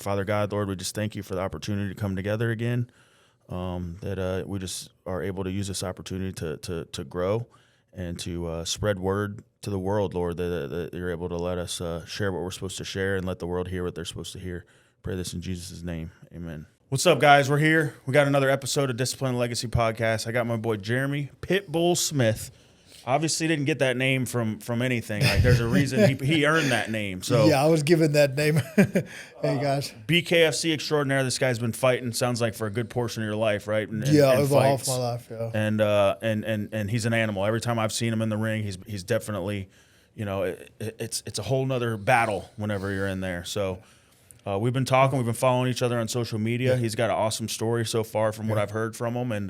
Father God, Lord, we just thank you for the opportunity to come together again, that we just are able to use this opportunity to grow and to spread word to the world, Lord, that you're able to let us share what we're supposed to share and let the world hear what they're supposed to hear. Pray this in Jesus' name. Amen. What's up, guys? We're here. We got another episode of Discipline and Legacy Podcast. I got my boy Jeremy Pitbull Smith. Obviously didn't get that name from anything. Like, there's a reason he earned that name. So yeah, I was given that name. Hey, guys. BKFC extraordinaire. This guy's been fighting, sounds like, for a good portion of your life, right? And over fights. half my life, yeah. And he's an animal. Every time I've seen him in the ring, he's definitely, it's a whole nother battle whenever you're in there. So we've been talking. We've been following each other on social media. He's got an awesome story so far from what I've heard from him, and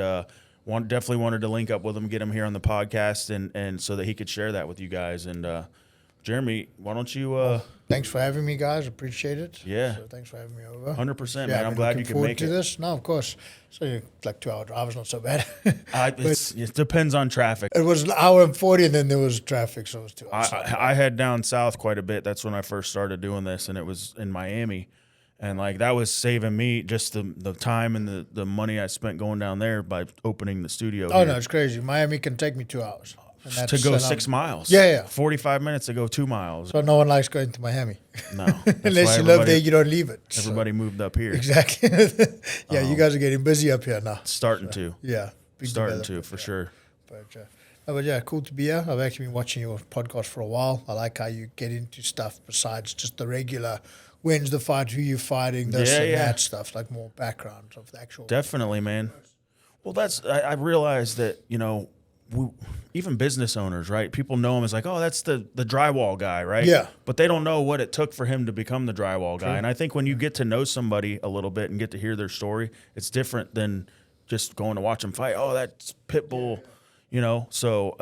definitely wanted to link up with him, get him here on the podcast, and so that he could share that with you guys. And Jeremy, why don't you? Thanks for having me, guys. Appreciate it. Yeah. So thanks for having me over. 100%, man. I'm glad you can make it. This? No, of course. So like 2 hour drive is not so bad. It depends on traffic. It was an hour and 40, and then there was traffic, so it was 2 hours. I head down south quite a bit. That's when I first started doing this, and it was in Miami. And like that was saving me just the time and the money I spent going down there by opening the studio. Oh, here. no, it's crazy. Miami can take me 2 hours. To go 6 miles. Yeah. 45 minutes to go 2 miles. So no one likes going to Miami. No. Unless you live there, you don't leave it. Everybody moved up here. Exactly. Yeah, you guys are getting busy up here now. Starting to. Yeah. Starting to, for sure. But yeah, cool to be here. I've actually been watching your podcast for a while. I like how you get into stuff besides just the regular when's the fight, who you're fighting, this and that stuff, like more background of the actual. Definitely, man. Well, I realized that, even business owners, right? People know him as like, oh, that's the drywall guy, right? Yeah. But they don't know what it took for him to become the drywall guy. And I think when you get to know somebody a little bit and get to hear their story, it's different than just going to watch them fight. Oh, that's Pitbull, So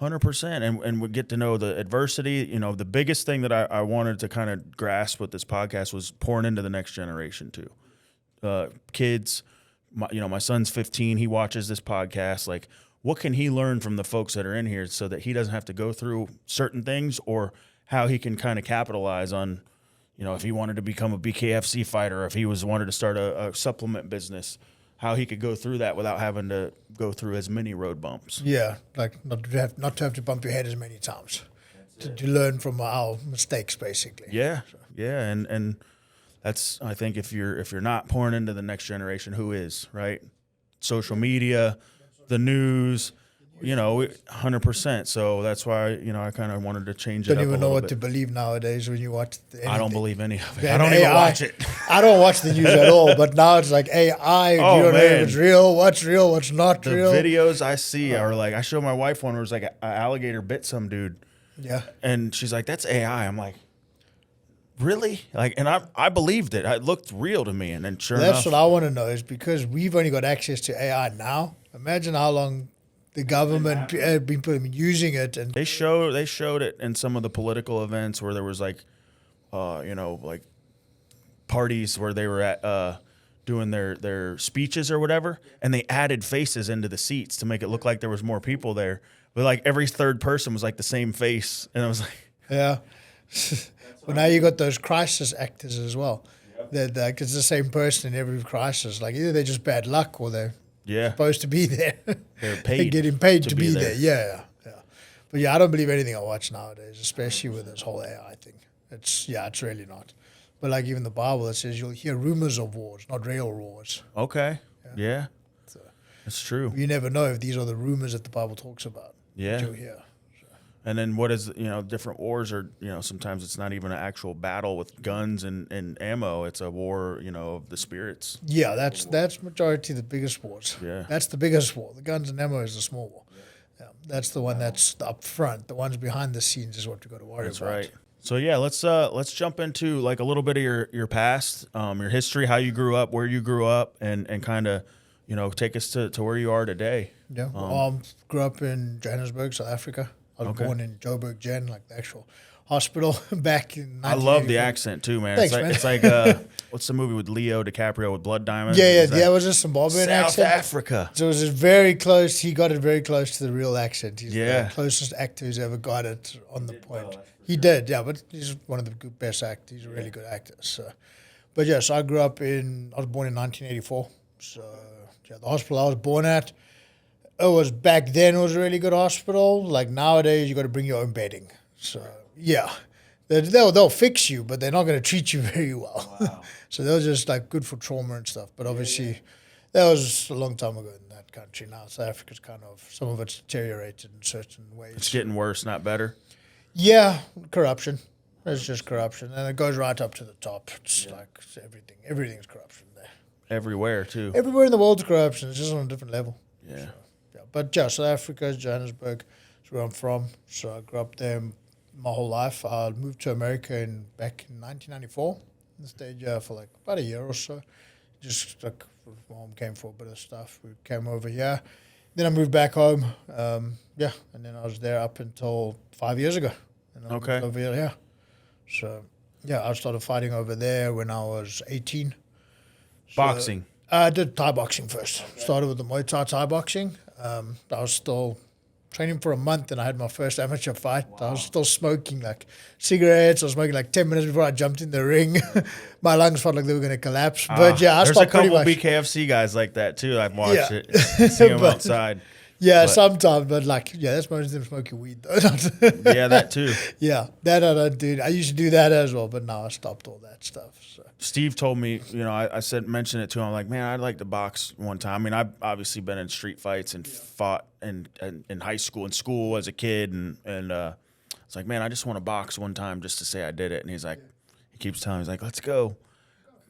100%. And we get to know the adversity. The biggest thing that I wanted to kind of grasp with this podcast was pouring into the next generation too. Kids. My son's 15. He watches this podcast. Like, what can he learn from the folks that are in here so that he doesn't have to go through certain things, or how he can kind of capitalize on, if he wanted to become a BKFC fighter, or if he wanted to start a supplement business, how he could go through that without having to go through as many road bumps. Yeah, like not to have to bump your head as many times. To learn from our mistakes, basically. Yeah, and that's, I think, if you're not pouring into the next generation, who is, right? Social media, the news, 100%. So that's why, I kind of wanted to change it up a little bit. Don't even know what to believe nowadays when you watch anything. I don't believe any of it. Yeah, I don't even watch it. I don't watch the news at all, but now it's like AI. You don't know if it's real, what's not real. The videos I see are like, I showed my wife one where it was like an alligator bit some dude. Yeah. And she's like, that's AI. I'm like, really? Like, and I believed it. It looked real to me, and then sure enough. That's what I want to know, is because we've only got access to AI now. Imagine how long the government had been using it, and they showed it in some of the political events where there was like, like parties where they were at doing their speeches or whatever, and they added faces into the seats to make it look like there was more people there. But like every third person was like the same face, and I was like, yeah. Well, now you got those crisis actors as well. Yep. Like, it's the same person in every crisis. Like, either they're just bad luck, or they're supposed to be there. They're paid. They're getting paid to be there. Yeah. But yeah, I don't believe anything I watch nowadays, especially with this whole AI thing. It's really not. But like even the Bible, it says you'll hear rumors of wars, not real wars. Okay. Yeah. So, that's true. You never know if these are the rumors that the Bible talks about. Yeah. That you'll hear. And then what is, different wars are, sometimes it's not even an actual battle with guns and ammo. It's a war, of the spirits. Yeah, that's majority of the biggest wars. Yeah. That's the biggest war. The guns and ammo is the small war. Yeah. That's the one that's up front. The ones behind the scenes is what we got to worry about. That's right. So yeah, let's jump into like a little bit of your past, your history, how you grew up, where you grew up, and kind of, take us to where you are today. Yeah. Grew up in Johannesburg, South Africa. I was born in Joburg, Jan, like the actual hospital back in 1984. I love the accent too, man. Thanks, It's like what's the movie with Leo DiCaprio with Blood Diamonds? Yeah, it was a Zimbabwean South accent. Africa. So it was very close. He got it very close to the real accent. He's Yeah. the closest actor who's ever got it on the point. He did, yeah, but he's one of the best actors. He's a really good actor. So, but yes, I was born in 1984. So yeah, the hospital I was born at, back then it was a really good hospital. Like nowadays, you got to bring your own bedding. So yeah, they'll fix you, but they're not going to treat you very well. Wow. So they were just like good for trauma and stuff. But obviously, that was a long time ago in that country. Now South Africa's kind of, some of it's deteriorated in certain ways. It's getting worse, not better. Yeah, corruption. It's just corruption, and it goes right up to the top. It's like everything. Everything's corruption there. Everywhere too. Everywhere in the world's corruption. It's just on a different level. Yeah. So, yeah. But yeah, South Africa, Johannesburg, is where I'm from. So I grew up there my whole life. I moved to America back in 1994. I stayed here for like about a year or so. Just like mom came for a bit of stuff. We came over here. Then I moved back home. And then I was there up until 5 years ago. And I moved over here, yeah. So, yeah, I started fighting over there when I was 18. So, Boxing. I did Thai boxing first. Started with the Muay Thai boxing. I was still training for a month, and I had my first amateur fight. Wow. I was still smoking like cigarettes. I was smoking like 10 minutes before I jumped in the ring. My lungs felt like they were going to collapse. But yeah, I stopped pretty much. There's a couple BKFC guys like that too. I've watched it. See them outside. Yeah, sometimes, but that's most of them smoking weed though. Yeah, that too. Yeah, that I don't do. I used to do that as well, but now I stopped all that stuff. So. Steve told me, I mentioned it to him. I'm like, man, I'd like to box one time. I mean, I've obviously been in street fights and fought in high school and school as a kid, and it's like, man, I just want to box one time just to say I did it. And he's keeps telling me, he's like, let's go,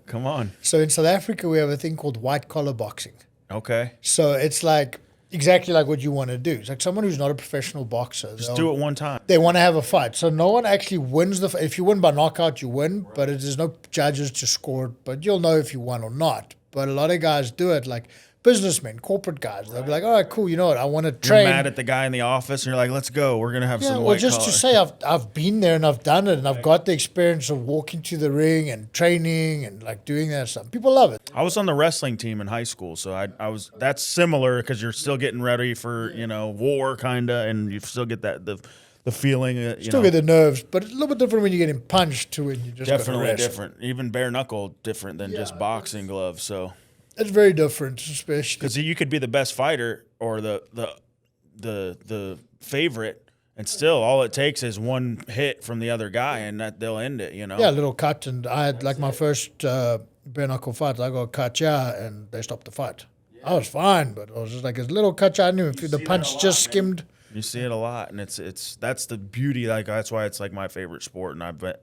come on. So in South Africa, we have a thing called white collar boxing. Okay. So it's like exactly like what you want to do. It's like someone who's not a professional boxer. Just do it one time. They want to have a fight. So no one actually wins the fight. If you win by knockout, you win, right. But there's no judges to score it. But you'll know if you won or not. But a lot of guys do it, like businessmen, corporate guys. They'll be like, all right, cool, you know what, I want to train. You're mad at the guy in the office, and you're like, let's go. We're going to have some white well, just collar. to say I've been there and I've done it, and I've got the experience of walking to the ring and training and like doing that stuff. People love it. I was on the wrestling team in high school, so I was. That's similar because you're still getting ready for war, kinda, and you still get that the feeling. Still get the nerves, but it's a little bit different when you're getting punched to when you just definitely different. Even bare knuckle different than just boxing gloves. So. It's very different, especially because you could be the best fighter or the favorite, and still all it takes is one hit from the other guy, and that they'll end it. Yeah, a little cut, and I had like my first bare knuckle fight. I got cut, and they stopped the fight. Yeah. I was fine, but I was just like a little cut. I knew if the punch just skimmed. You see it a lot, and it's that's the beauty. Like that's why it's like my favorite sport, and I've been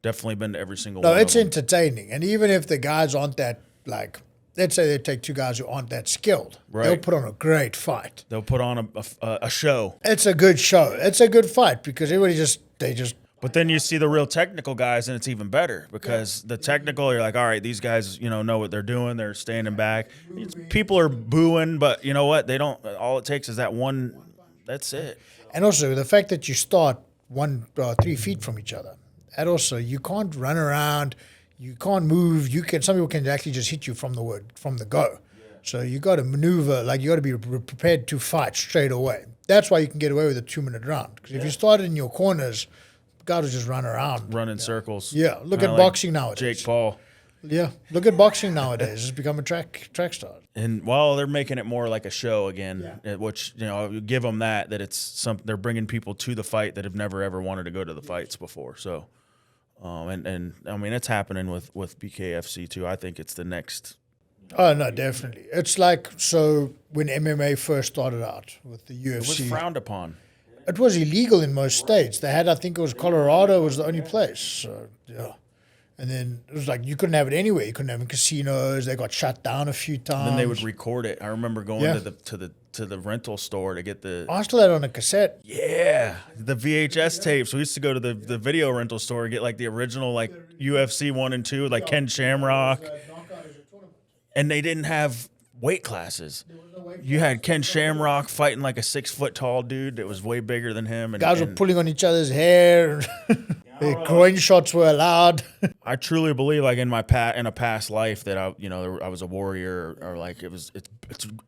definitely been to every single. No, one it's of them. entertaining, and even if the guys aren't that like. Let's say they take two guys who aren't that skilled. Right. They'll put on a great fight. They'll put on a show. It's a good show. It's a good fight because everybody they just. But then you see the real technical guys, and it's even better because the technical, you're like, all right, these guys, know what they're doing. They're standing back. People are booing, but you know what? They don't. All it takes is that one. That's it. And also the fact that you start 3 feet from each other. And also you can't run around. You can't move. Some people can actually just hit you from the go. Yeah. So you got to maneuver. Like you got to be prepared to fight straight away. That's why you can get away with a 2-minute round. Because if you started in your corners, guys will just run around, run in circles. Yeah, look at boxing nowadays. Jake Paul. Yeah, look at boxing nowadays. It's become a track star. And they're making it more like a show again, which give them that it's they're bringing people to the fight that have never ever wanted to go to the fights before. So. And I mean, it's happening with BKFC too. I think it's the next. Oh, no, definitely. It's like, so when MMA first started out with the UFC. It was frowned upon. It was illegal in most states. They had, I think it was Colorado was the only place. So, yeah. And then it was like you couldn't have it anywhere. You couldn't have it in casinos. They got shut down a few times. And then they would record it. I remember going to the rental store to get the. I still had it on a cassette. Yeah, the VHS tapes. We used to go to the video rental store and get like the original like UFC 1 and 2, like Ken Shamrock. And they didn't have weight classes. You had Ken Shamrock fighting like a 6 foot tall dude that was way bigger than him. And, Guys were pulling on each other's hair. Groin shots were allowed. I truly believe, like in a past life, that I was a warrior, or like it's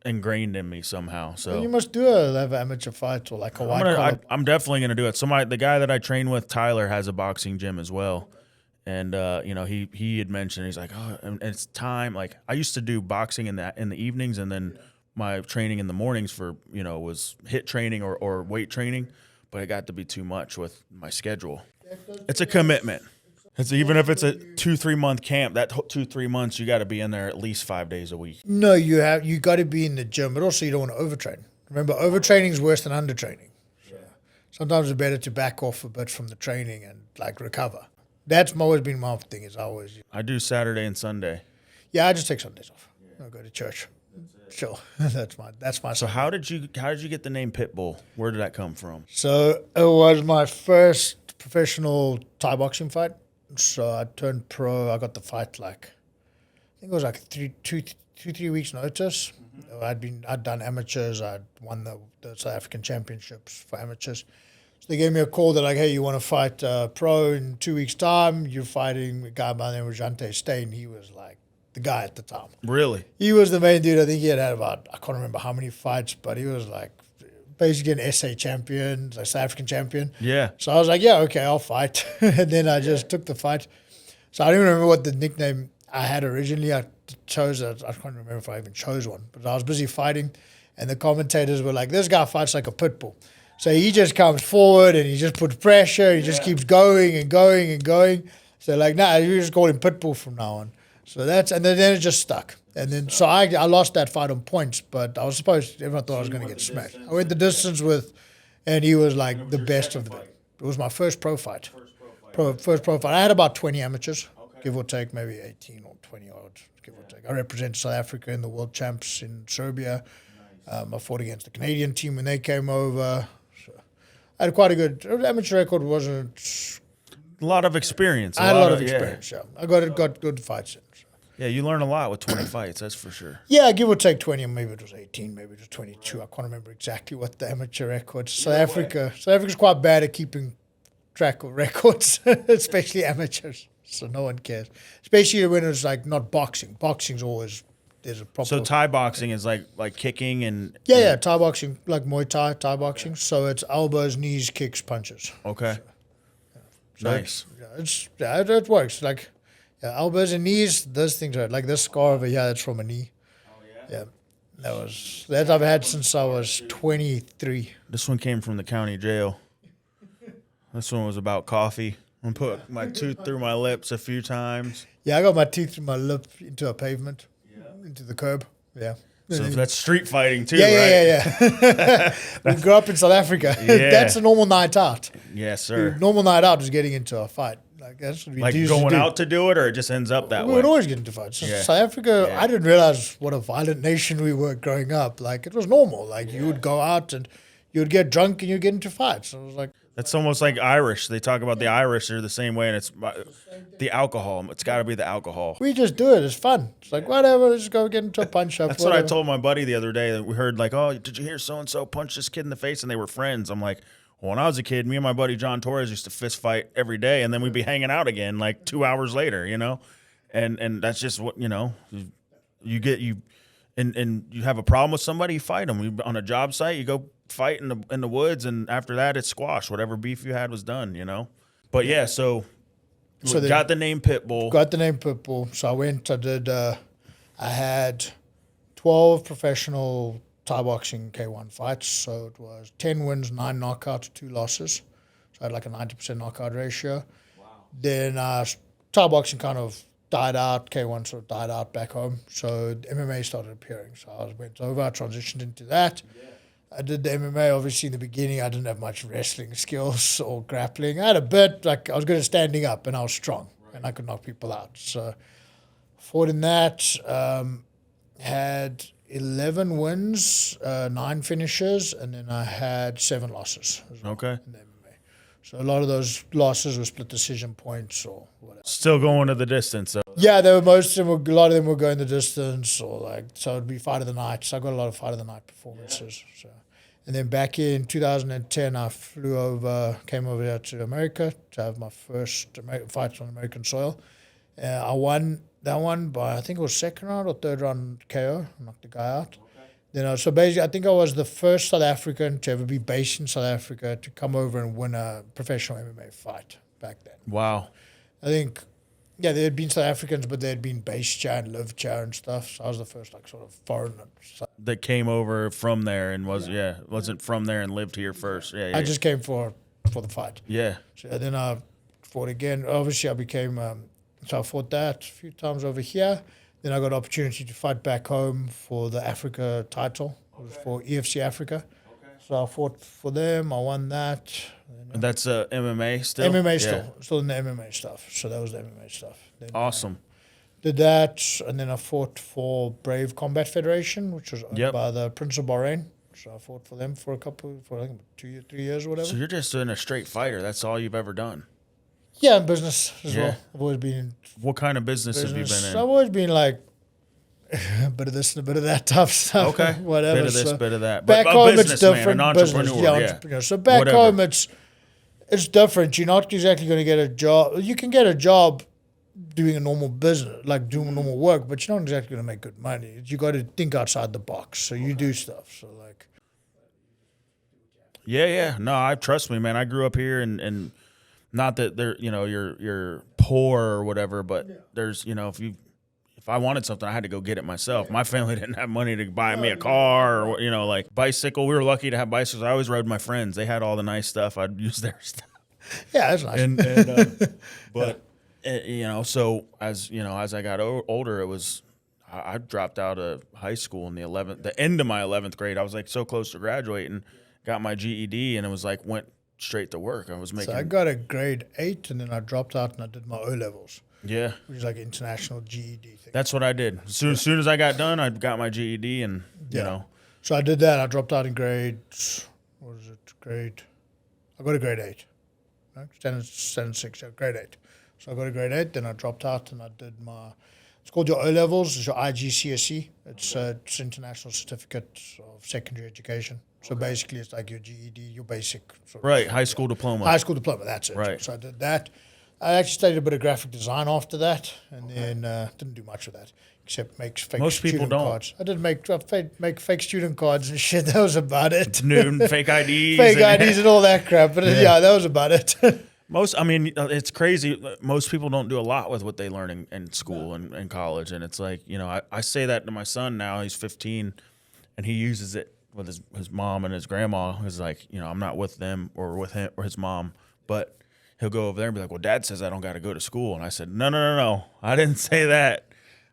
ingrained in me somehow. So you must do a amateur fight or like a white collar. I'm definitely gonna do it. So the guy that I train with, Tyler, has a boxing gym as well, and he had mentioned, he's like, oh, and it's time. Like I used to do boxing in the evenings, and then my training in the mornings for was HIIT training or weight training, but it got to be too much with my schedule. It's a commitment. It's even if it's a 2-3 month camp, that 2-3 months you got to be in there at least 5 days a week. No, you got to be in the gym, but also you don't want to overtrain. Remember, overtraining is worse than undertraining. So sometimes it's better to back off a bit from the training and like recover. That's always been my thing. I do Saturday and Sunday. Yeah, I just take Sundays off. I go to church. Sure, that's my. So how did you get the name Pitbull? Where did that come from? So it was my first professional Thai boxing fight. So I turned pro. I got the fight I think it was like 3 weeks notice. Mm-hmm. I'd done amateurs. I'd won the South African championships for amateurs. So they gave me a call. They're like, hey, you want to fight pro in 2 weeks' time? You're fighting a guy by the name of Jonnie Stain. He was like the guy at the time. Really? He was the main dude. I think he had about, I can't remember how many fights, but he was like basically an SA champion, a South African champion. Yeah. So I was like, yeah, okay, I'll fight. And then I just took the fight. So I don't even remember what the nickname I had originally. I can't remember if I even chose one. But I was busy fighting, and the commentators were like, this guy fights like a pit bull. So he just comes forward, and he just puts pressure. He just keeps going and going and going. So like, nah, you just call him Pitbull from now on. So and then it just stuck. And then, so I lost that fight on points, but everyone thought I was going to get smacked. I went the distance and he was like the best of the best. It was my first pro fight. First pro fight. I had about 20 amateurs, give or take, maybe 18 or 20 odd, give or take. I represented South Africa in the world champs in Serbia. I fought against the Canadian team when they came over. So I had quite a good amateur record. Wasn't a lot of experience. I had a lot of experience. Yeah. I got good fights in. Yeah, you learn a lot with 20 fights, that's for sure. Yeah, give or take 20, maybe it was 18, maybe it was 22. I can't remember exactly what the amateur records. South Africa's quite bad at keeping track of records, especially amateurs. So no one cares. Especially when it's like not boxing. Boxing's always, there's a proper... So Thai boxing is like kicking and... Yeah, Thai boxing, like Muay Thai boxing. So it's elbows, knees, kicks, punches. Okay. So nice. It works. Like... Yeah, elbows and knees, those things are like this scar over here, that's from a knee. Oh, yeah? Yeah. That I've had since I was 23. This one came from the county jail. This one was about coffee. I put my tooth through my lips a few times. Yeah, I got my teeth through my lip into a pavement, into the curb. Yeah. So that's street fighting too, right? Yeah. We grew up in South Africa. Yeah. That's a normal night out. Yes, sir. Normal night out is getting into a fight. Like that's what we like going out to do it, or it just ends up that way? We would always get into fights. So South Africa, I didn't realize what a violent nation we were growing up. Like it was normal. Like you would go out and you would get drunk and you'd get into fights. So it was like that's almost like Irish. They talk about the Irish are the same way, and it's the alcohol. It's got to be the alcohol. We just do it. It's fun. It's like whatever. Let's go get into a punch up. That's whatever. What I told my buddy the other day. That we heard like, oh, did you hear so and so punch this kid in the face, and they were friends. I'm like. When I was a kid, me and my buddy John Torres used to fist fight every day, and then we'd be hanging out again like 2 hours later, and that's just what you have a problem with somebody, you fight them. On a job site, you go fight in the woods, and after that, it's squash. Whatever beef you had was done, But yeah, so got the name Pitbull. Got the name Pitbull. So I went. I had 12 professional Thai boxing K1 fights, so it was 10 wins, 9 knockouts, 2 losses. So I had like a 90% knockout ratio. Wow. Then Thai boxing kind of died out, K1 sort of died out back home, so MMA started appearing. So I went over, I transitioned into that. Yeah. I did the MMA, obviously in the beginning I didn't have much wrestling skills or grappling. I had a bit, like I was good at standing up and I was strong and I could knock people out. So fought in that, had 11 wins, 9 finishes, and then I had 7 losses. As well in the MMA. So a lot of those losses were split decision points or whatever. Still going to the distance. So. Yeah, a lot of them were going the distance, or like, so it'd be fight of the night. So I got a lot of fight of the night performances. So, and then back in 2010, I came over here to America to have my first fight on American soil. I won that one by, I think it was second round or third round KO. Knocked the guy out. So basically, I think I was the first South African to ever be based in South Africa to come over and win a professional MMA fight back then. Wow. I think, yeah, there had been South Africans, but they had been based here and lived here and stuff. So I was the first, like, sort of foreigner. That came over from there and wasn't from there and lived here first. Yeah. I just came for the fight. Yeah. So then I fought again. Obviously, I became, so I fought that a few times over here. Then I got an opportunity to fight back home for the Africa title. It was for EFC Africa. Okay. So I fought for them. I won that. And that's MMA still? MMA still in the MMA stuff. So that was the MMA stuff. Then, awesome. Did that, and then I fought for Brave Combat Federation, which was owned by the Prince of Bahrain. So I fought for them for I think 3 years or whatever. So you're just doing a straight fighter. That's all you've ever done? Yeah, in business as well. I've always been in What kind of business have you been in? I've always been like a bit of this and a bit of that tough stuff. Okay. Whatever. Bit of this, bit of that. Back but home, it's different. An entrepreneur. Entrepreneur. So back home, it's different. You're not exactly going to get a job. You can get a job doing a normal business, like doing normal work, but you're not exactly going to make good money. You got to think outside the box. So you do stuff. So like. Yeah. No, trust me, man. I grew up here and not that they're, you're poor or whatever, but there's, if I wanted something, I had to go get it myself. My family didn't have money to buy me a car or, like bicycle. We were lucky to have bicycles. I always rode my friends. They had all the nice stuff. I'd use their stuff. Yeah, that's nice. So as I got older, I dropped out of high school in the end of my 11th grade. I was like so close to graduating, got my GED, and it was like went straight to work. So I got a grade 8, and then I dropped out and I did my O-levels. Yeah. Which is like international GED thing. That's what I did. As soon as I got done, I got my GED and, So I did that. I dropped out in I got a grade 8. No? 10 and 6, grade 8. So I got a grade 8, then I dropped out and I did it's called your O-levels. It's your IGCSE. It's International Certificate of Secondary Education. So basically, it's like your GED, your basic. High school diploma. High school diploma, that's it. Right. So I did that. I actually studied a bit of graphic design after that, and then didn't do much of that except make fake Most people student don't. cards. I did make fake student cards and shit. That was about it. Fake IDs. IDs and all that crap. But yeah, that was about it. It's crazy. Most people don't do a lot with what they learn in school and college. And it's like, I say that to my son now. He's 15, and he uses it with his mom and his grandma. He's like, I'm not with them or with him or his mom, but he'll go over there and be like, well, Dad says I don't got to go to school. And I said, no. I didn't say that.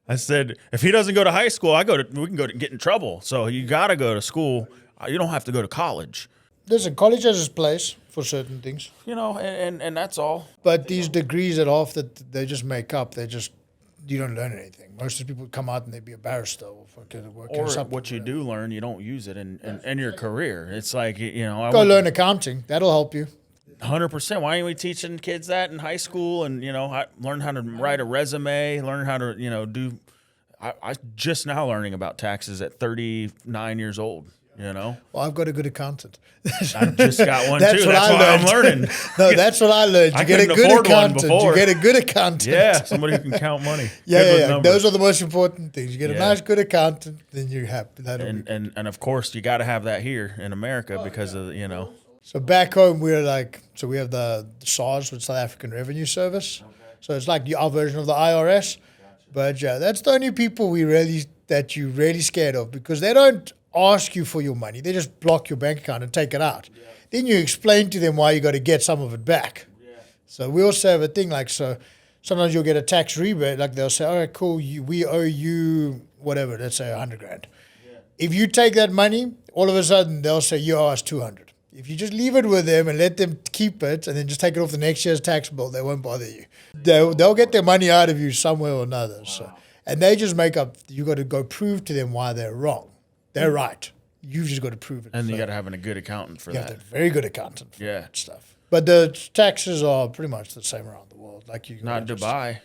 I said, if he doesn't go to high school, we can go to get in trouble. So you got to go to school. You don't have to go to college. Listen, college has its place for certain things. And that's all. But these degrees that they just make up, you don't learn anything. Most of the people come out and they be a barrister or fucking work or what you do learn, you don't use it in your career. It's like, go learn accounting. That'll help you. 100%. Why ain't we teaching kids that in high school and, learn how to write a resume, learn how to, do. I just now learning about taxes at 39 years old. Well, I've got a good accountant. I just got one too. That's why I'm learning. No, that's what I learned. You get a good accountant. You get a good accountant. Yeah, somebody who can count money. Yeah. Those are the most important things. You get a nice, good accountant, then you're happy. And of course, you got to have that here in America because of So back home, we have the SARS, with South African Revenue Service. Okay. So it's like our version of the IRS. Gotcha. But yeah, that's the only people that you're really scared of, because they don't ask you for your money. They just block your bank account and take it out. Yeah. Then you explain to them why you got to get some of it back. Yeah. So we also have a thing like, so sometimes you'll get a tax rebate. Like they'll say, all right, cool, we owe you whatever, let's say $100,000. Yeah. If you take that money, all of a sudden they'll say you owe us 200. If you just leave it with them and let them keep it and then just take it off the next year's tax bill, they won't bother you. They'll get their money out of you somewhere or another. Wow. So, and they just make up, you got to go prove to them why they're wrong. They're right. You've just got to prove it. And you got to have a good accountant for that. You have a very good accountant for that stuff. But the taxes are pretty much the same around the world. Like you Not Dubai.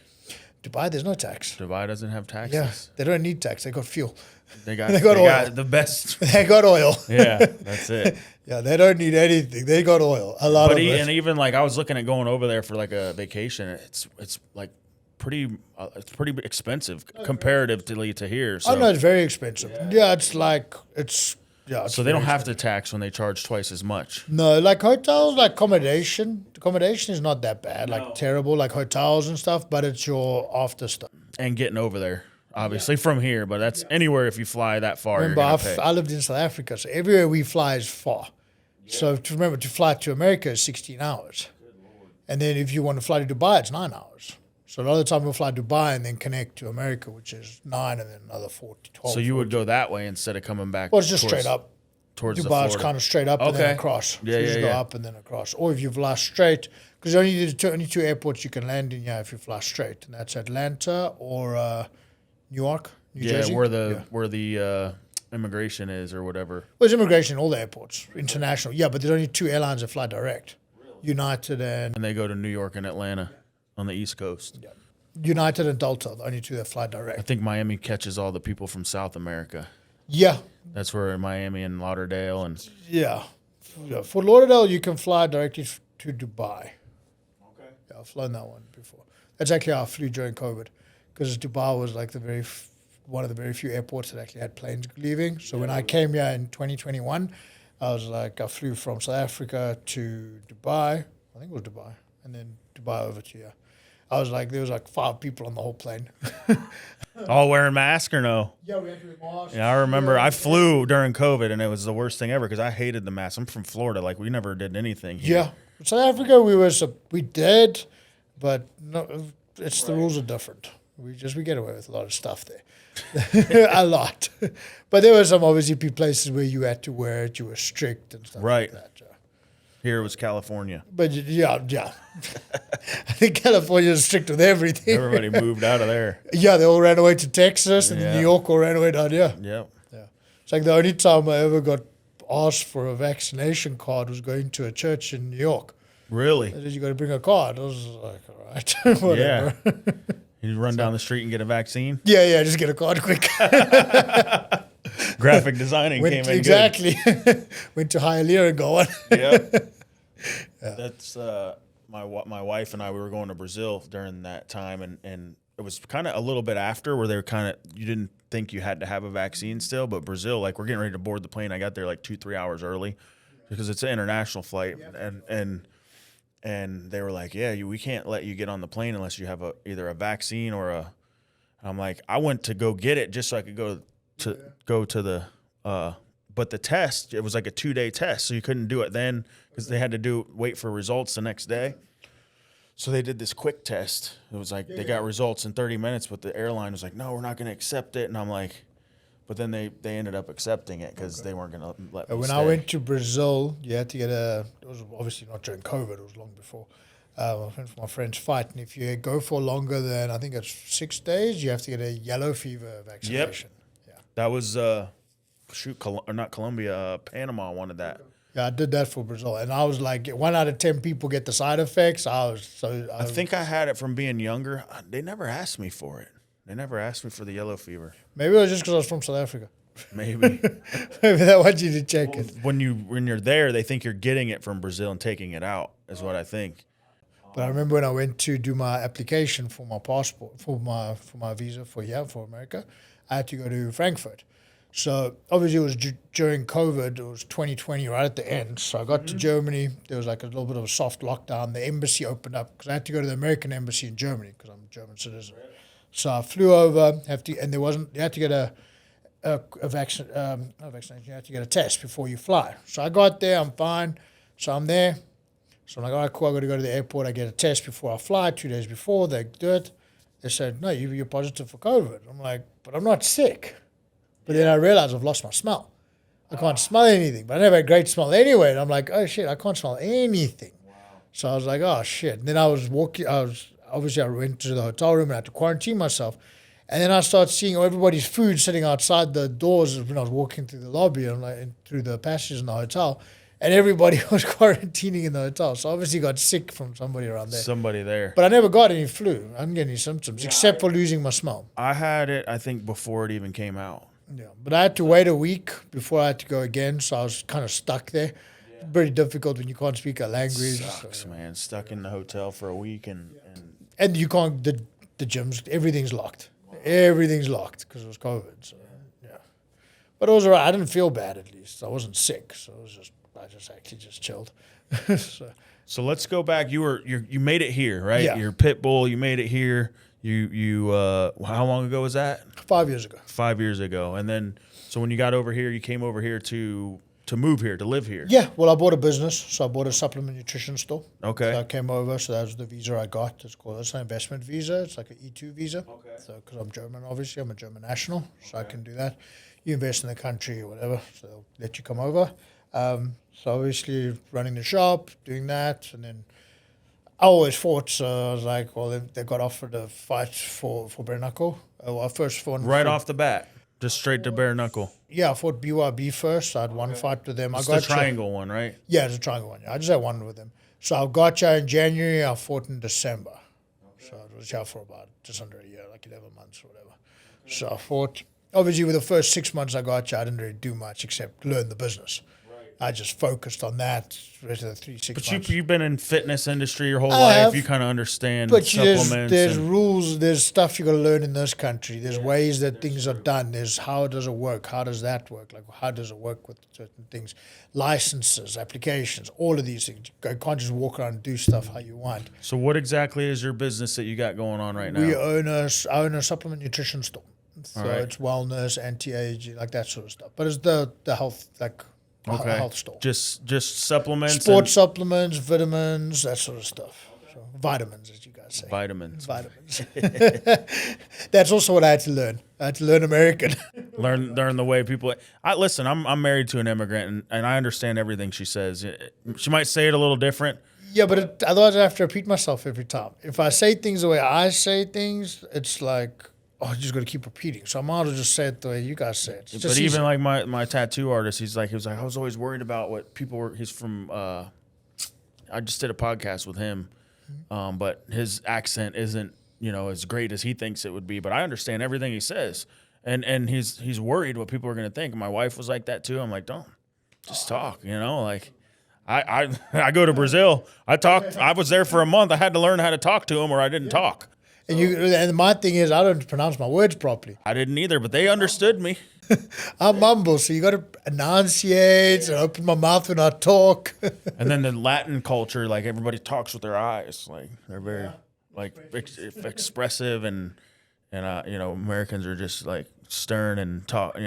Dubai, there's no tax. Dubai doesn't have taxes. Yeah, they don't need tax. They got fuel. They got oil. the best. They got oil. Yeah, that's it. Yeah, they don't need anything. They got oil. A lot of it. And even like I was looking at going over there for like a vacation. It's like pretty expensive comparatively to here. So. Oh no, it's very expensive. Yeah, it's like it's. Yeah, so they don't have to tax when they charge twice as much. No, like hotels, like accommodation. Accommodation is not that bad, like terrible, like hotels and stuff, but it's your after stuff. And getting over there, obviously, from here, but that's anywhere if you fly that far. Remember, you're gonna pay. I lived in South Africa, so everywhere we fly is far. Yeah. So to fly to America is 16 hours. And then if you want to fly to Dubai, it's 9 hours. So a lot of the time we'll fly to Dubai and then connect to America, which is 9 and then another 12. So you would go that way instead of coming back? Well, it's just straight up. Towards Dubai is kind of straight up and then across. Yeah, so you just go up and then across. Or if you fly straight, because only two airports you can land in here if you fly straight. And that's Atlanta or New York, New Jersey. Where the immigration is or whatever. Well, there's immigration in all the airports, international. Yeah, but there's only 2 airlines that fly direct. United and they go to New York and Atlanta on the East Coast. Yeah. United and Delta, the only 2 that fly direct. I think Miami catches all the people from South America. Yeah. That's where Miami and Lauderdale and... Yeah. For Lauderdale, you can fly directly to Dubai. Okay. Yeah, I've flown that one before. That's actually how I flew during COVID, because Dubai was like one of the very few airports that actually had planes leaving. So when I came here in 2021, I flew from South Africa to Dubai. I think it was Dubai. And then Dubai over to here. I was like, there was like 5 people on the whole plane. All wearing masks or no? Yeah, we had to wear masks. Yeah, I remember I flew during COVID and it was the worst thing ever because I hated the mask. I'm from Florida. Like, we never did anything here. Yeah. South Africa, we did, but no, it's the rules are different. We get away with a lot of stuff there. A lot. But there were some obviously places where you had to wear it, you were strict and stuff like that. Yeah. Here it was California. But yeah. I think California is strict with everything. Everybody moved out of there. Yeah, they all ran away to Texas and New York all ran away down here. Yep. Yeah. It's like the only time I ever got asked for a vaccination card was going to a church in New York. Really? They said, you got to bring a card. I was like, all right, whatever. Yeah. You run down the street and get a vaccine? Yeah, just get a card quick. Graphic designing came in exactly. Good. Went to Hialeah and go on. Yep. Yeah. That's my wife and I, we were going to Brazil during that time, and it was kind of a little bit after where they were kind of, you didn't think you had to have a vaccine still, but Brazil, like, we're getting ready to board the plane. I got there like 2-3 hours early because it's an international flight, and they were like, yeah, we can't let you get on the plane unless you have either a vaccine or a. I'm like, I went to go get it just so I could go to the. But the test, it was like a 2-day test, so you couldn't do it then because they had to wait for results the next day. So they did this quick test. It was like they got results in 30 minutes, but the airline was like, no, we're not going to accept it. And I'm like, but then they ended up accepting it because they weren't going to let me When stay. I went to Brazil, you had to get it was obviously not during COVID, it was long before. I went for my friend's fight, and if you go for longer than, I think it's 6 days, you have to get a yellow fever vaccination. Yep. Yeah. That was, not Colombia, Panama wanted that. Yeah, I did that for Brazil, and I was like, 1 out of 10 people get the side effects. I think I had it from being younger. They never asked me for it. They never asked me for the yellow fever. Maybe it was just because I was from South Africa. Maybe. Maybe they want you to check it. When you're there, they think you're getting it from Brazil and taking it out, is what I think. But I remember when I went to do my application for my passport, for my visa for America, I had to go to Frankfurt. So obviously it was during COVID, it was 2020 right at the end. So I got to Germany, there was like a little bit of a soft lockdown. The embassy opened up because I had to go to the American embassy in Germany because I'm a German citizen. So I flew over, you had to get a vaccination, you had to get a test before you fly. So I got there, I'm fine. So I'm there. So I'm like, all right, cool, I got to go to the airport. I get a test before I fly, 2 days before, they do it. They said, no, you're positive for COVID. I'm like, but I'm not sick. But then I realized I've lost my smell. I can't smell anything, but I never had great smell anyway. And I'm like, oh shit, I can't smell anything. Wow. So I was like, oh shit. And then I went to the hotel room and I had to quarantine myself. And then I started seeing everybody's food sitting outside the doors when I was walking through the lobby and through the passages in the hotel. And everybody was quarantining in the hotel. So obviously got sick from somebody around there. Somebody there. But I never got any flu. I didn't get any symptoms except for losing my smell. I had it, I think, before it even came out. Yeah, but I had to wait a week before I had to go again, so I was kind of stuck there. Yeah. Very difficult when you can't speak a language. Sucks, man. Stuck in the hotel for a week and you can't the gyms. Everything's locked. Wow. Everything's locked because it was COVID. So yeah, but it was alright. I didn't feel bad at least. I wasn't sick, so it was I just actually chilled. So let's go back. You made it here, right? Yeah. You're Pitbull. You made it here. You how long ago was that? 5 years ago. 5 years ago. And then, so when you got over here, you came over here to move here, to live here. Yeah, well, I bought a business. So I bought a supplement nutrition store. Okay. So I came over. So that was the visa I got. It's an investment visa. It's like an E2 visa. Okay. So because I'm German, obviously. I'm a German national. So okay. I can do that. You invest in the country or whatever. So they'll let you come over. So obviously running the shop, doing that. And then I always fought, so I was like, well, they got offered a fight for bare knuckle. Well, I first fought. Right off the bat, just straight to bare knuckle. Yeah, I fought BYB first. I had one fight with them. It's the triangle one, right? Yeah, it's a triangle one. I just had one with them. So I got you in January. I fought in December. Okay. So I was here for about just under a year, like 11 months or whatever. Okay. So I fought. Obviously, with the first 6 months I got you, I didn't really do much except learn the business. I just focused on that for the 3-6 months. But you've been in fitness industry your whole life. You kind of understand supplements. There's rules. There's stuff you got to learn in this country. There's ways that things are done. There's how does it work? How does that work? Like how does it work with certain things? Licenses, applications, all of these things. You can't just walk around and do stuff how you want. So what exactly is your business that you got going on right now? I own a supplement nutrition store. So it's wellness, anti-aging, like that sort of stuff. But it's the health, like... Okay. Health store. Just supplements. Sports supplements, vitamins, that sort of stuff. So vitamins, as you guys say. Vitamins. That's also what I had to learn. I had to learn American. learn the way people. Listen. I'm married to an immigrant, and I understand everything she says. She might say it a little different. Yeah, but otherwise I have to repeat myself every time. If I say things the way I say things, it's like, oh, you just got to keep repeating. So I might as well just say it the way you guys say it. But even like my tattoo artist, he was like, I was always worried about what people were. He's from. I just did a podcast with him, but his accent isn't as great as he thinks it would be. But I understand everything he says, and he's worried what people are going to think. My wife was like that too. I'm like, don't just talk. Like. I go to Brazil. I was there for a month. I had to learn how to talk to him, or I didn't talk. And my thing is, I don't pronounce my words properly. I didn't either, but they understood me. I mumble, so you got to enunciate and open my mouth when I talk. And then the Latin culture, like everybody talks with their eyes, like they're very expressive, and Americans are just like stern and talk,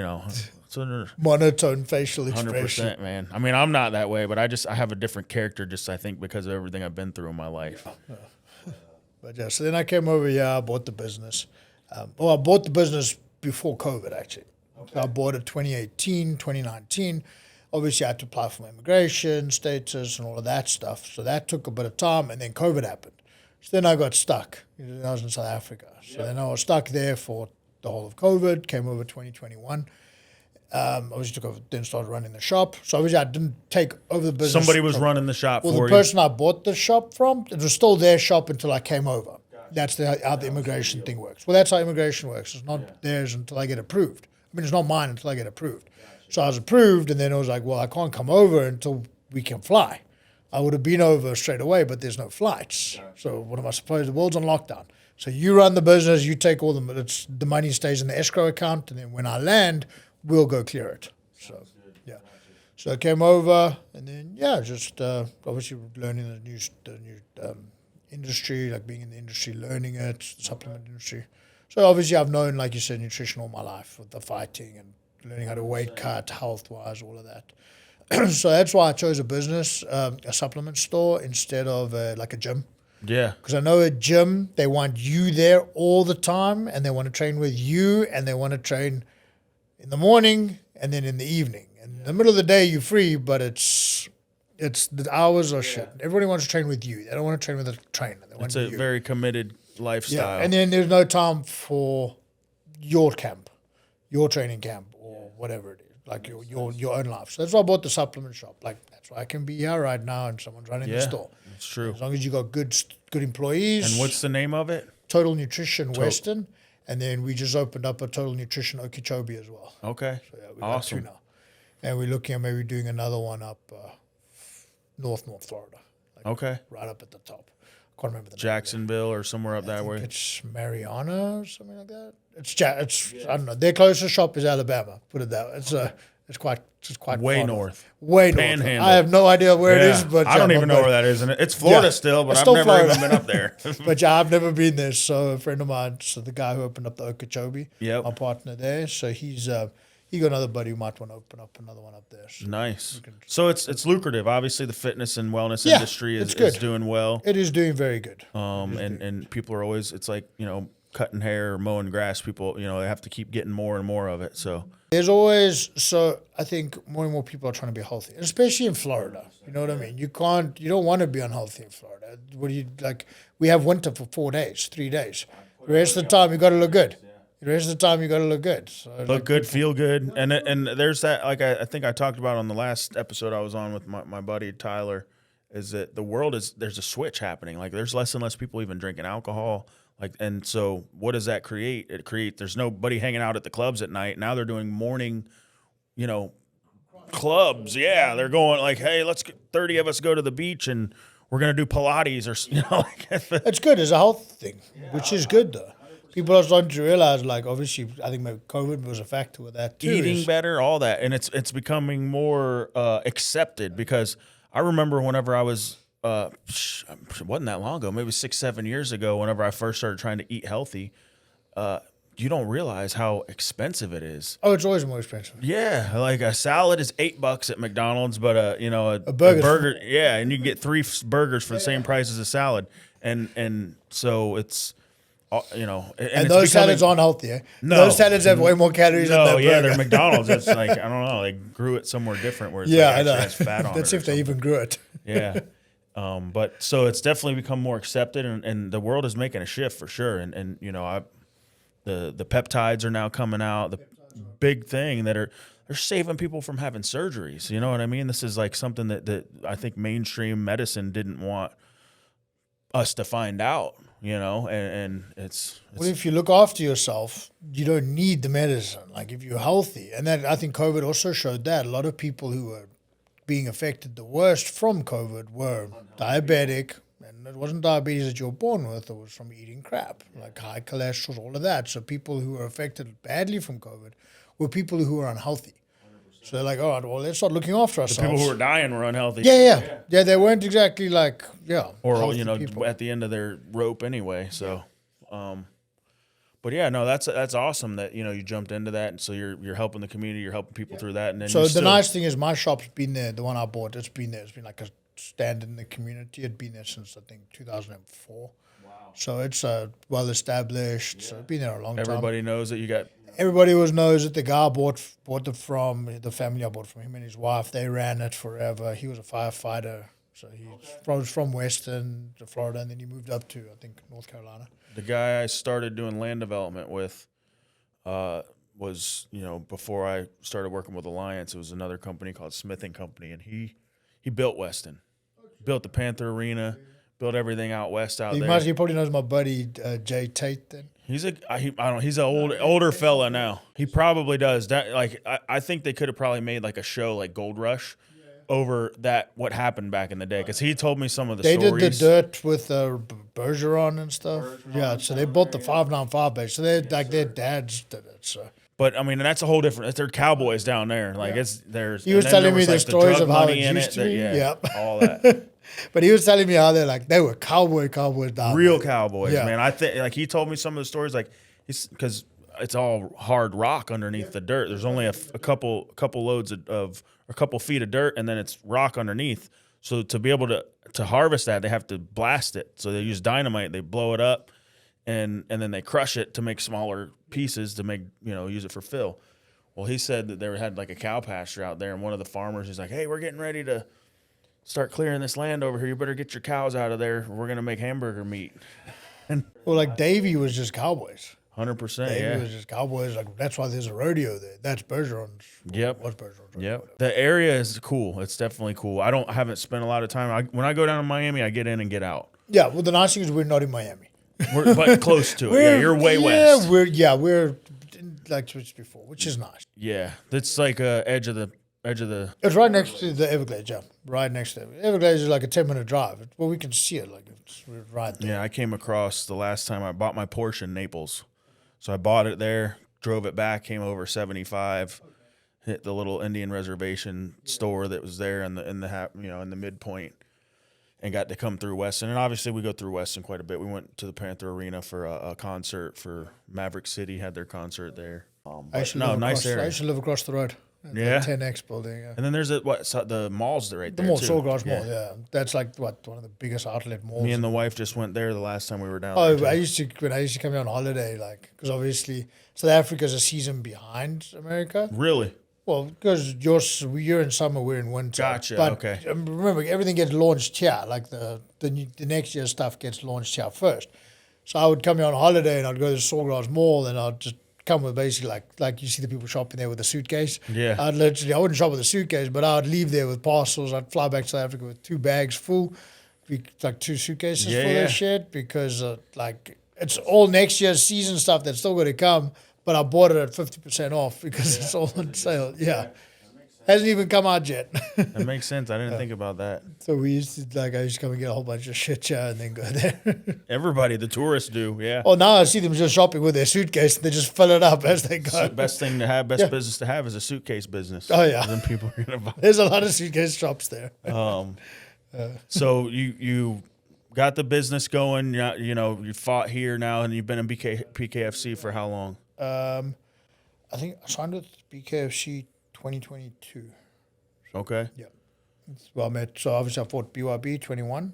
So monotone facial expression. 100%, man. I mean, I'm not that way, but I have a different character, just I think because of everything I've been through in my life. But yeah, so then I came over here, I bought the business. I bought the business before COVID, actually. Okay. So I bought it 2018, 2019. Obviously, I had to apply for my immigration status and all of that stuff. So that took a bit of time, and then COVID happened. So then I got stuck. I was in South Africa. So then I was stuck there for the whole of COVID, came over 2021. Obviously took over, then started running the shop. So obviously I didn't take over the business. Somebody was running the shop for you. Well, the person I bought the shop from, it was still their shop until I came over. That's how the immigration thing works. Well, that's how immigration works. It's not theirs until I get approved. I mean, it's not mine until I get approved. So I was approved, and then it was like, well, I can't come over until we can fly. I would have been over straight away, but there's no flights. So what am I supposed to do? The world's on lockdown. So you run the business, you take all the money stays in the escrow account, and then when I land, we'll go clear it. So, yeah. So I came over, and then, just obviously learning the new industry, like being in the industry, learning it, the supplement industry. So obviously I've known, like you said, nutrition all my life with the fighting and learning how to weight cut, health-wise, all of that. So that's why I chose a business, a supplement store, instead of like a gym. Yeah. Because I know a gym, they want you there all the time, and they want to train with you, and they want to train in the morning and then in the evening. And in the middle of the day, you're free, but it's the hours are shit. Everybody wants to train with you. They don't want to train with a trainer. It's a very committed lifestyle. Yeah, and then there's no time for your camp, your training camp, or whatever it is. like your own life. So that's why I bought the supplement shop. Like that's why I can be here right now and someone's running the store. It's true. As long as you got good employees. And what's the name of it? Total Nutrition Western. And then we just opened up a Total Nutrition Okeechobee as well. Okay. So we got two now. And we're looking at maybe doing another one up North Florida. Like right up at the top. I can't remember the name. Jacksonville or somewhere up that way. It's Mariana or something like that. I don't know. Their closest shop is Alabama. Put it that way. It's quite way far north. Way Panhandle. north. I have no idea where it is, but I don't even know where that is. And it's Florida still, but I've never even been up there. But I've never been there. So a friend of mine, so the guy who opened up the Okeechobee, my partner there. So he got another buddy who might want to open up another one up there. So nice. So it's lucrative. Obviously, the fitness and wellness industry is doing well. It is doing very good. And people are always, it's like, cutting hair or mowing grass. People, they have to keep getting more and more of it. So there's always, I think more and more people are trying to be healthy, especially in Florida. You know what I mean? You don't want to be unhealthy in Florida. What do you like? We have winter for 4 days, 3 days. The rest of the time, you got to look good. The rest of the time, you got to look good. So, look good, feel good. And there's that, like I think I talked about on the last episode I was on with my buddy Tyler, is that the world there's a switch happening. Like there's less and less people even drinking alcohol. Like, and so what does that create? There's nobody hanging out at the clubs at night. Now they're doing morning, clubs. Yeah. They're going like, hey, 30 of us go to the beach and we're going to do Pilates or, It's good as a health thing, which is good though. People are starting to realize, like, obviously, I think maybe COVID was a factor with that too. Eating better, all that. And it's becoming more accepted because I remember whenever I was, it wasn't that long ago, maybe 6-7 years ago, whenever I first started trying to eat healthy, you don't realize how expensive it is. Oh, it's always more expensive. Yeah, like a salad is $8 at McDonald's, but a burger, and you can get 3 burgers for the same price as a salad, and so it's. And those salads aren't healthy. Eh? No, those salads have way more calories than that burger. They're McDonald's. It's like, I don't know, they grew it somewhere different where it's I know. has fat on it. That's if they even grew it. Yeah. But so it's definitely become more accepted, and the world is making a shift for sure. And the peptides are now coming out. The big thing they're saving people from having surgeries. You know what I mean? This is like something that I think mainstream medicine didn't want us to find out. And it's well, if you look after yourself, you don't need the medicine. Like if you're healthy, and then I think COVID also showed that a lot of people who were being affected the worst from COVID were diabetic, and it wasn't diabetes that you were born with; it was from eating crap, like high cholesterol, all of that. So people who were affected badly from COVID were people who were unhealthy. So they're like, all right, well, let's start looking after ourselves. The people who were dying were unhealthy. Yeah, they weren't exactly like, or people at the end of their rope anyway. So, but yeah, no, that's awesome that you jumped into that, and so you're helping the community, you're helping people through that, and then so the nice thing is my shop's been there. The one I bought, it's been there. It's been like a standard in the community. It'd been there since I think 2004. Wow. So it's well established. Yeah. So it's been there a long time. Everybody knows that you got. Everybody always knows that the guy I bought it from, the family I bought from, him and his wife. They ran it forever. He was a firefighter. So he's from Western to Florida, and then he moved up to, I think, North Carolina. The guy I started doing land development with was, before I started working with Alliance, it was another company called Smith & Company, and he built Weston. Built the Panther Arena, built everything out west out there. He probably knows my buddy Jay Tate then. He's he's an older fella now. He probably does. That I think they could have probably made like a show like Gold Rush over what happened back in the day, because he told me some of the stories. They did the dirt with Bergeron and stuff. So they built the 595 base. So their dads did it. So. But I mean, that's a whole different. They're cowboys down there. Like He was telling me the stories of how it used to be. All that. But he was telling me how they were cowboys down real there. Cowboys, man. I think he told me some of the stories, because it's all hard rock underneath the dirt. There's only a couple loads of a couple feet of dirt, and then it's rock underneath. So to be able to harvest that, they have to blast it. So they use dynamite. They blow it up, and then they crush it to make smaller pieces to make use it for fill. Well, he said that they had like a cow pasture out there, and one of the farmers is like, "Hey, we're getting ready to start clearing this land over here. You better get your cows out of there. We're gonna make hamburger meat." Well, like Davey was just cowboys. 100%. They Yeah. was just cowboys. Like that's why there's a rodeo there. That's Bergeron's. Yep. What's Bergeron's? Yep. The area is cool. It's definitely cool. I haven't spent a lot of time. When I go down to Miami, I get in and get out. Yeah. Well, the nice thing is we're not in Miami. But close to it. Yeah, you're way west. We're like switched before, which is nice. Yeah, that's like edge of the. It's right next to the Everglades. Yeah, right next to it. Everglades is like a 10-minute drive. Well, we can see it. Like we're right there. Yeah, I came across the last time I bought my Porsche in Naples, so I bought it there, drove it back, came over 75, hit the little Indian reservation store that was there in the midpoint, and got to come through Weston. And obviously we go through Weston quite a bit. We went to the Panther Arena for a concert for Maverick City, had their concert there. Nice area. I used to live across the road. Yeah. The 10X building. Yeah. And then there's the malls right there. The mall, too. Sawgrass Mall. Yeah, that's like one of the biggest outlet malls. Me and the wife just went there the last time we were down. Oh, there I used to come here on holiday, like because obviously South Africa's a season behind America. Really? Well, because you're in summer, we're in winter. Gotcha. But okay. Remember, everything gets launched here. Like the next year's stuff gets launched here first. So I would come here on holiday and I'd go to the Sawgrass Mall and I'd just come with basically like you see the people shopping there with a suitcase. Yeah. I wouldn't shop with a suitcase, but I'd leave there with parcels. I'd fly back to South Africa with 2 bags full, like 2 suitcases full of shit because it's all next year's season stuff that's still going to come. But I bought it at 50% off because it's all on sale. Yeah. Hasn't even come out yet. That makes sense. I didn't think about that. So I used to come and get a whole bunch of shit here and then go there. Everybody, the tourists do, yeah. Oh, now I see them just shopping with their suitcase and they just fill it up as they go. Best thing to have, business to have is a suitcase business. Oh, yeah. Then people are going to buy. There's a lot of suitcase shops there. So you got the business going, you fought here now and you've been in BKFC for how long? I think I signed with BKFC 2022. Okay. Yeah. Well, obviously I fought BYB 21.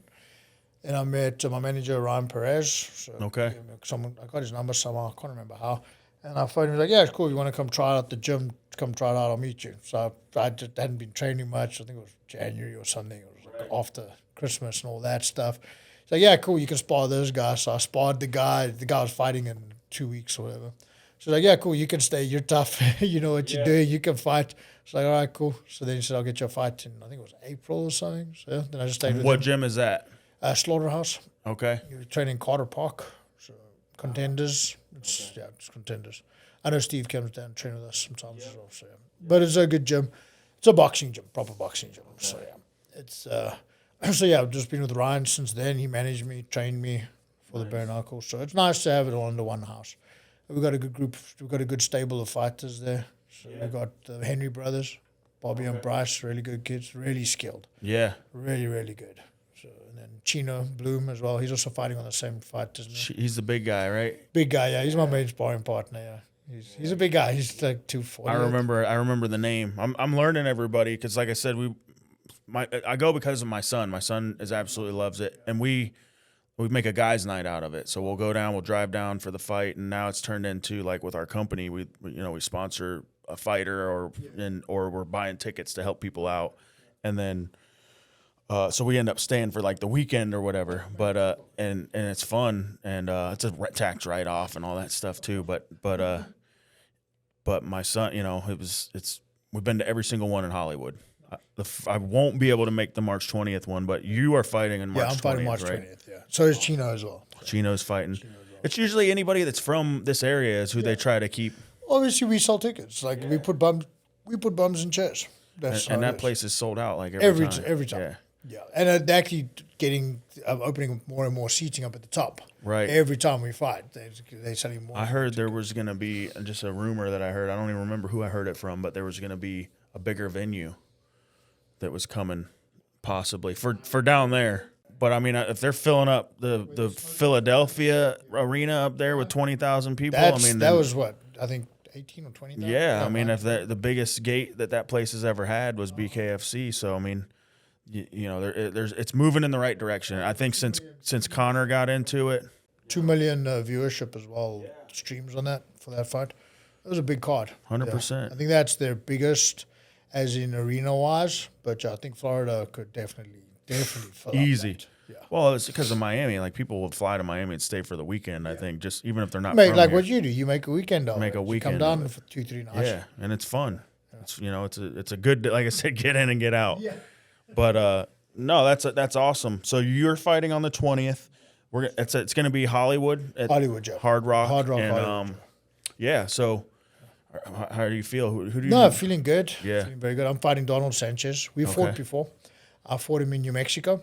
And I met my manager, Ryan Perez. So, okay. I got his number somehow. I can't remember how. And I phoned him. He was like, yeah, it's cool. You want to come try it out the gym? Come try it out. I'll meet you. So I just hadn't been training much. I think it was January or something. It was like after Christmas and all that stuff. So yeah, cool. You can spar those guys. So I sparred the guy. The guy was fighting in 2 weeks or whatever. So like, yeah, cool. You can stay. You're tough. You know what you're doing. You can fight. It's like, all right, cool. So then he said, I'll get you a fight in, I think it was April or something. So yeah, then I just stayed with him. What gym is that? Slaughterhouse. Okay. You train in Carter Park. So Contenders. It's Contenders. I know Steve comes down and train with us sometimes as well. So yeah. But it's a good gym. It's a boxing gym, proper boxing gym. So yeah. It's so yeah, I've just been with Ryan since then. He managed me, trained me for the bare knuckles. So it's nice to have it all under one house. We've got a good group. We've got a good stable of fighters there. So we've got the Henry brothers, Bobby and Bryce, really good kids, really skilled. Yeah. Really, really good. So and then Chino Bloom as well. He's also fighting on the same fight as me. He's the big guy, right? Big guy, yeah. He's my main sparring partner. Yeah. He's a big guy. He's like 240. I remember the name. I'm learning everybody because, like I said, I go because of my son. My son absolutely loves it, and we make a guys' night out of it. So we'll go down, we'll drive down for the fight, and now it's turned into like with our company, we sponsor a fighter or we're buying tickets to help people out, and then so we end up staying for like the weekend or whatever. But and it's fun, and it's a tax write off and all that stuff too. But my son, we've been to every single one in Hollywood. I won't be able to make the March 20th one, but you are fighting in March 20th. Yeah, I'm fighting March 20th, yeah. So is Chino as well. Chino's fighting. It's usually anybody that's from this area is who they try to keep. Obviously, we sell tickets. Like we put bums in chairs. And that place is sold out like every time. Every time. Yeah. And actually opening more and more seating up at the top. Right. Every time we fight, they're selling more. I heard there was going to be just a rumor that I heard. I don't even remember who I heard it from, but there was going to be a bigger venue that was coming possibly for down there. But I mean, if they're filling up the Philadelphia arena up there with 20,000 people, that was what I think 18 or 20,000. Yeah, I mean, if the biggest gate that place has ever had was BKFC, so I mean, it's moving in the right direction. I think since Connor got into it, 2 million viewership as well, streams on that for that fight. It was a big card. 100%. I think that's their biggest, as in arena wise. But I think Florida could definitely fill easy. Up that. Yeah. Well, it's because of Miami. Like people would fly to Miami and stay for the weekend. I think just even if they're not Make from like here. what you do. You make a weekend of it. Make a You weekend come of down it. for 2-3 nights. Yeah, and it's fun. It's it's a good, like I said, get in and get out. Yeah. But no, that's awesome. So you're fighting on the 20th. It's going to be Hollywood at Hollywood, yeah. Hard Rock. Hard Rock, and, Hollywood. yeah. So how do you feel? Who do you? No, feeling good. Yeah. Feeling very good. I'm fighting Donald Sanchez. We fought before. I fought him in New Mexico.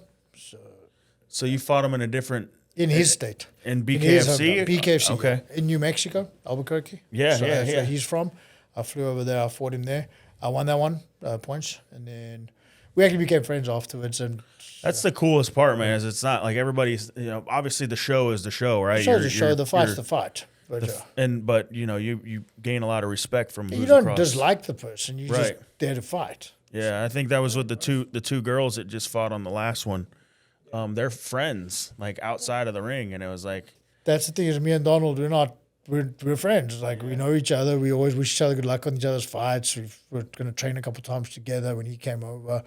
So you fought him in a different In his state. in In his BKFC. hometown. BKFC. Okay. In New Mexico, Albuquerque. Yeah, so yeah, that's yeah. where he's from. I flew over there. I fought him there. I won that one, points. And then we actually became friends afterwards. And That's the coolest part, man. Is it's not like everybody's. Obviously the show is the show, right? the show's the show, the fight's the fight. But, But you gain a lot of respect from. you who's don't across. dislike the person. You're just Right. there to fight. Yeah, I think that was with the two girls that just fought on the last one. They're friends, like outside of the ring, and it was like, That's the thing is, me and Donald, we're friends. Like we know each other. We always wish each other good luck on each other's fights. We're going to train a couple of times together. When he came over,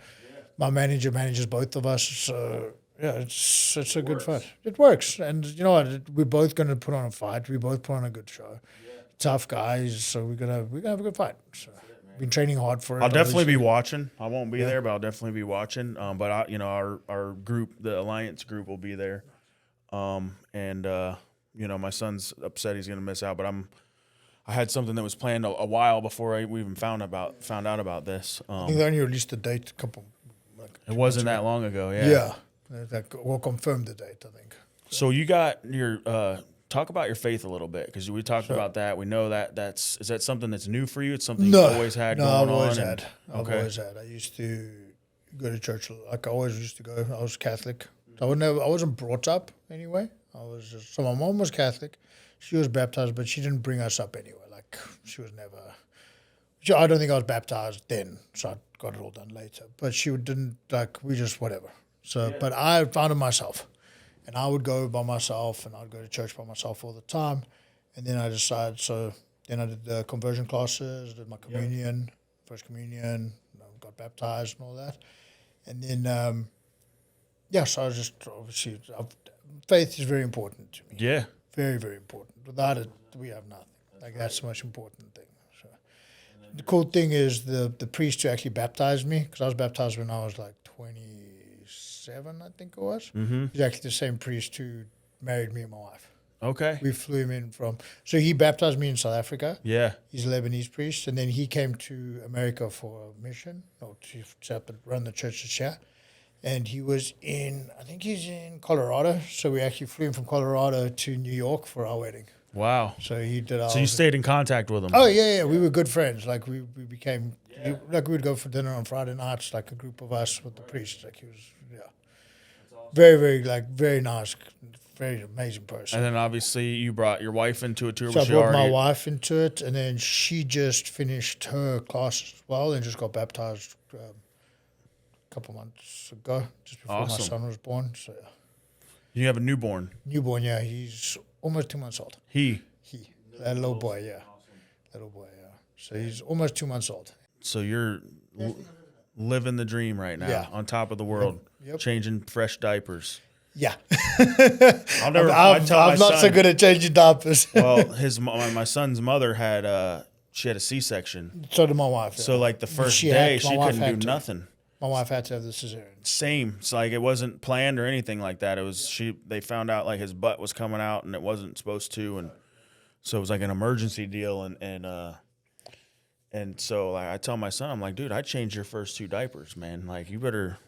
my manager manages both of us. So yeah, it's a good fight. It works, and you know what? We're both going to put on a fight. We both put on a good show. Tough guys, so we're gonna have a good fight. So been training hard for it. I'll definitely be watching. I won't be there, but I'll definitely be watching. But our group, the Alliance group, will be there. My son's upset he's going to miss out, but I had something that was planned a while before we even found out about this. I think they only released the date a couple. It wasn't that long ago. Yeah. We'll confirm the date. I think. So you got your talk about your faith a little bit, because we talked about that. We know is that something that's new for you? It's something you've always had going I've on? always had. I've always had. I used to go to church. Like I always used to go. I was Catholic. I wasn't brought up anyway. So my mom was Catholic. She was baptized, but she didn't bring us up anyway. Like she was never. I don't think I was baptized then, so I got it all done later. But she didn't we just whatever. So, but I found it myself. And I would go by myself, and I'd go to church by myself all the time. And then I decided, then I did the conversion classes, did my communion, first communion, got baptized and all that. And then, so I was just, obviously, faith is very important to me. Yeah. Very, very important. Without it, we have nothing. Like, that's the most important thing. So, the cool thing is the priest who actually baptized me, because I was baptized when I was like 27, I think it was. Mm-hmm. He's actually the same priest who married me and my wife. Okay. We flew him in so he baptized me in South Africa. Yeah. He's a Lebanese priest. And then he came to America for a mission, or to set up and run the churches here. And he was I think he's in Colorado. So we actually flew him from Colorado to New York for our wedding. Wow. So he did So you stayed in contact with him? Oh, yeah. We were good friends. Like, we became, we would go for dinner on Friday nights, like a group of us with the priest. Like, he was, very, very, very nice, very amazing person. And then obviously you brought your wife into it too. So I brought my wife into it, and then she just finished her class as well and just got baptized a couple months ago, just before my son was born. So you have a newborn? Newborn, yeah. He's almost 2 months old. That little boy, yeah. Little boy, yeah. So he's almost 2 months old. So you're living the dream right now, on top of the world, changing fresh diapers. Yeah. I'm not so good at changing diapers. Well, my son's mother she had a C-section. So did my wife. So like the first day, she couldn't do nothing. My wife had to have the cesarean. Same. It's like it wasn't planned or anything like that. It was they found out like his butt was coming out and it wasn't supposed to, and so it was like an emergency deal, and so like I tell my son, I'm like, dude, I changed your first 2 diapers, man. Like you better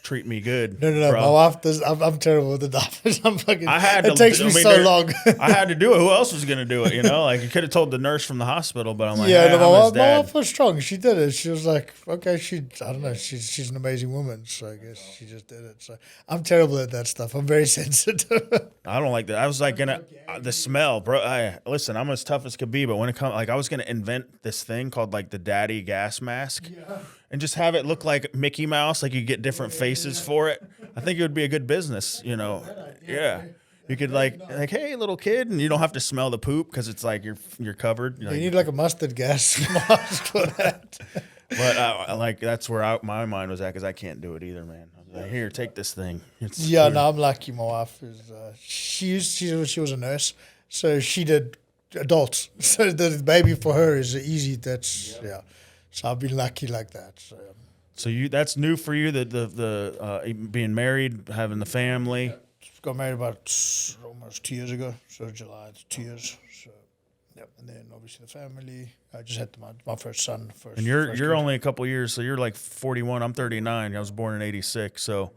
treat me good. No. Bro. My wife does. I'm terrible with the diapers. It takes me so long. I had to do it. Who else was going to do it? You know, like you could have told the nurse from the hospital, but I'm like, my wife was strong. She did it. She was like, okay, I don't know. She's an amazing woman, so I guess she just did it. So I'm terrible at that stuff. I'm very sensitive. I don't like that. I was like the smell, bro. Listen, I'm as tough as could be, but when it comes, like I was gonna invent this thing called like the daddy gas mask. Yeah. And just have it look like Mickey Mouse, like you get different faces for it. I think it would be a good business, you know. Yeah, you could like, hey, little kid, and you don't have to smell the poop because it's like you're covered. You need like a mustard gas mask for that. But like that's where my mind was at, because I can't do it either, man. Like, here, take this thing. Yeah, no, I'm lucky. My wife is she was a nurse, so she did adults. So the baby for her is easy. That's yeah. So I've been lucky like that. So that's new for you, the being married, having the family. got married about almost 2 years ago. So July, it's 2 years. So yeah, and then obviously the family. I just had my first son. And you're only a couple years, so you're like 41. I'm 39. I was born in '86. So,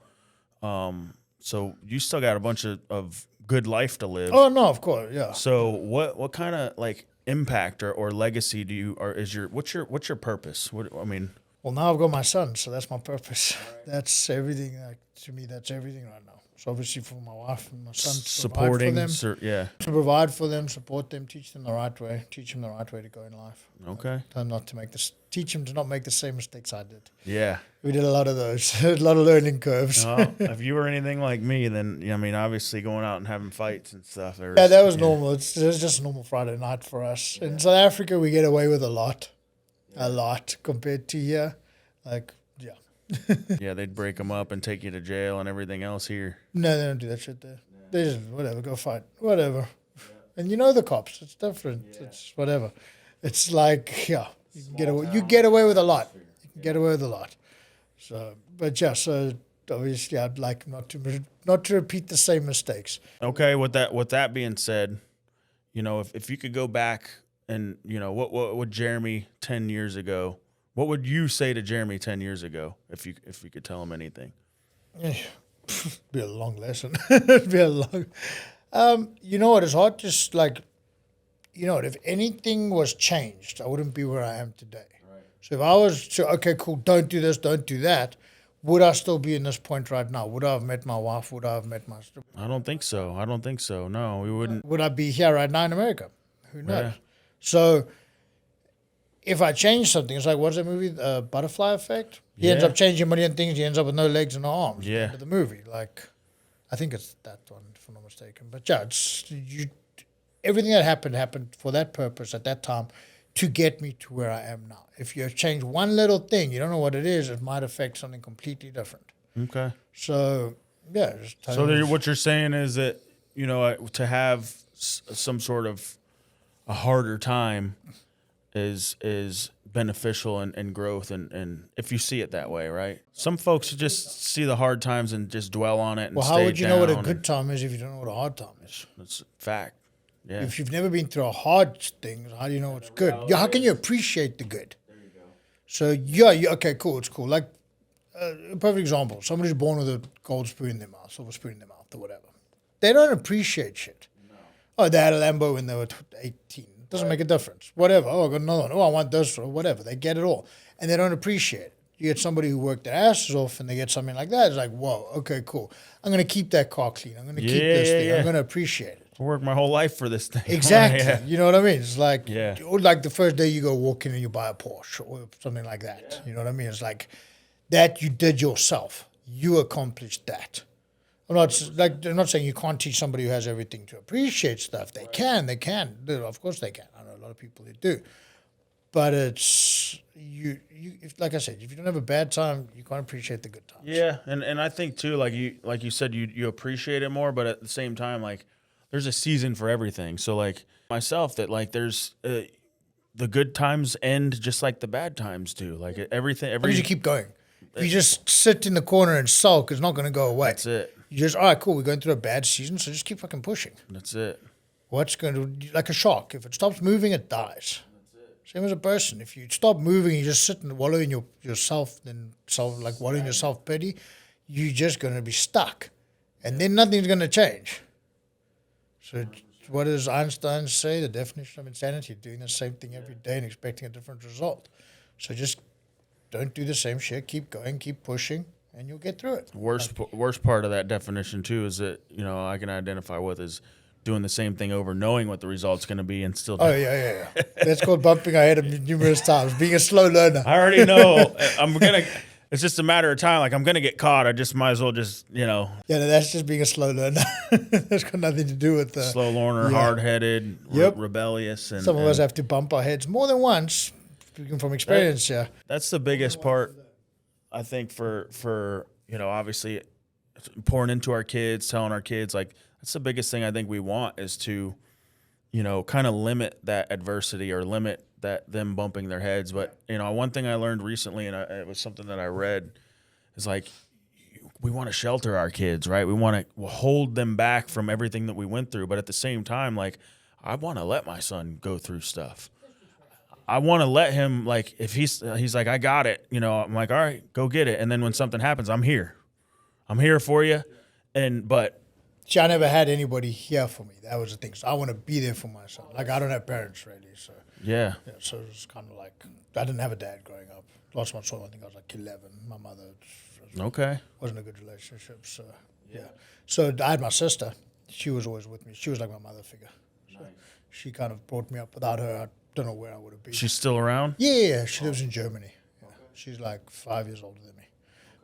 so you still got a bunch of good life to live. Oh no, of course, yeah. So what kind of like impact or legacy do you what's your purpose? Well, now I've got my son, so that's my purpose. Right. That's everything. To me, that's everything right now. So obviously for my wife and my son, supporting them, to provide for them, support them, teach them the right way to go in life. Okay. Teach them to not make the same mistakes I did. Yeah. We did a lot of those, a lot of learning curves. If you were anything like me, then obviously going out and having fights and stuff. That was normal. It was just a normal Friday night for us. Yeah. In South Africa, we get away with a lot compared to here. Yeah, they'd break them up and take you to jail and everything else here. No, they don't do that shit there. Yeah. They just, whatever, go fight. Whatever. Yeah. And the cops. It's different. Yeah. It's whatever. It's like, you can get away. You get away with a lot. You can get away with a lot. So, but so obviously I'd like not to repeat the same mistakes. Okay, with that being said, if you could go back and, what would Jeremy 10 years ago, what would you say to Jeremy 10 years ago if you could tell him anything? It'd be a long lesson. It'd be a long. You know what? It's hard. Just like, if anything was changed, I wouldn't be where I am today. Right. So if I was to, okay, cool, don't do this, don't do that, would I still be in this point right now? Would I have met my wife? Would I have met my? I don't think so. No, we wouldn't. Would I be here right now in America? Who knows? Yeah. So if I change something, it's like, what's that movie, Butterfly Effect? He ends up changing a million things. He ends up with no legs and no arms. Yeah. At the end of the movie. Like, I think it's that one, if I'm not mistaken. But yeah, everything that happened for that purpose at that time to get me to where I am now. If you change one little thing, you don't know what it is, it might affect something completely different. Okay. So, yeah. What you're saying is that, to have some sort of a harder time is beneficial and growth and if you see it that way, right? Some folks just see the hard times and just dwell on it and how would you know what a good time is if you don't know what a hard time is? That's a fact. Yeah. If you've never been through a hard thing, how do you know what's good? How can you appreciate the good? There you go. So okay, cool, it's cool. Like a perfect example, somebody's born with a gold spoon in their mouth, silver spoon in their mouth or whatever. They don't appreciate shit. No. Oh, they had a Lambo when they were 18. Doesn't make a difference. Whatever. Oh, I got another one. Oh, I want this or whatever. They get it all. And they don't appreciate it. You get somebody who worked their asses off and they get something like that. It's like, whoa, okay, cool. I'm going to keep that car clean. I'm going to keep this thing. I'm going to appreciate it. I worked my whole life for this thing. Exactly. Yeah. You know what I mean? It's like, like the first day you go walk in and you buy a Porsche or something like that. Yeah. You know what I mean? It's like that you did yourself. You accomplished that. I'm not saying you can't teach somebody who has everything to appreciate stuff. They can. Of course they can. I know a lot of people who do. But it's like I said, if you don't have a bad time, you can't appreciate the good times. Yeah, and I think too, like you said, you appreciate it more, but at the same time, like there's a season for everything. So like myself, that like there's the good times end just like the bad times do. Like everything. Because you keep going. If you just sit in the corner and sulk, it's not going to go away. That's it. You just, all right, cool, we're going through a bad season, so just keep fucking pushing. That's it. What's going to, like a shark, if it stops moving, it dies. That's it. Same as a person. If you stop moving, you just sit and wallow in yourself, wallow in your self-pity, you're just going to be stuck. And then nothing's going to change. So what does Einstein say? The definition of insanity, doing the same thing every day and expecting a different result. So just don't do the same shit. Keep going, keep pushing, and you'll get through it. Worst part of that definition too is that I can identify with is doing the same thing over, knowing what the result's going to be, and still. Oh yeah. That's called bumping our head numerous times. Being a slow learner. I already know. It's just a matter of time. Like I'm gonna get caught. I just might as well just Yeah, no, that's just being a slow learner. That's got nothing to do with slow learner, hard-headed, rebellious, and some of us have to bump our heads more than once. Speaking from experience, That's the biggest part, I think, for obviously pouring into our kids, telling our kids, like, that's the biggest thing I think we want is to, kind of limit that adversity or limit them bumping their heads. But, one thing I learned recently, and it was something that I read, is like, we want to shelter our kids, right? We want to hold them back from everything that we went through. But at the same time, like, I want to let my son go through stuff. I want to let him, like, if he's like, I got it, I'm like, all right, go get it. And then when something happens, I'm here for you. But see, I never had anybody here for me. That was the thing. So I want to be there for my son. Like, I don't have parents really. So yeah. So it was kind of like, I didn't have a dad growing up. Lost my son, I think I was like 11. My mother wasn't a good relationship. So yeah. So I had my sister. She was always with me. She was like my mother figure. So she kind of brought me up. Without her, I don't know where I would have been. She's still around? Yeah. She lives in Germany. Yeah. She's like 5 years older than me.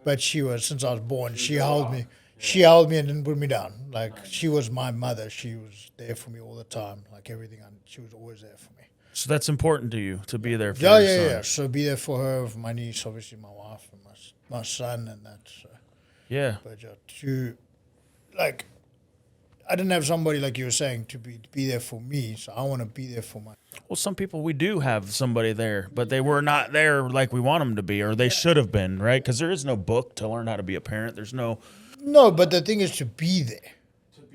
But she was, since I was born, she held me. She held me and didn't put me down. Like, she was my mother. She was there for me all the time. Like, everything. She was always there for me. So that's important to you, to be there for your son. Yeah. So be there for her, for my niece, obviously my wife, and my son, and that. So. Yeah. But like, I didn't have somebody, like you were saying, to be there for me. So I want to be there for my. Well, some people, we do have somebody there, but they were not there like we want them to be, or they should have been, right? Because there is no book to learn how to be a parent. There's no. No, but the thing is to be there.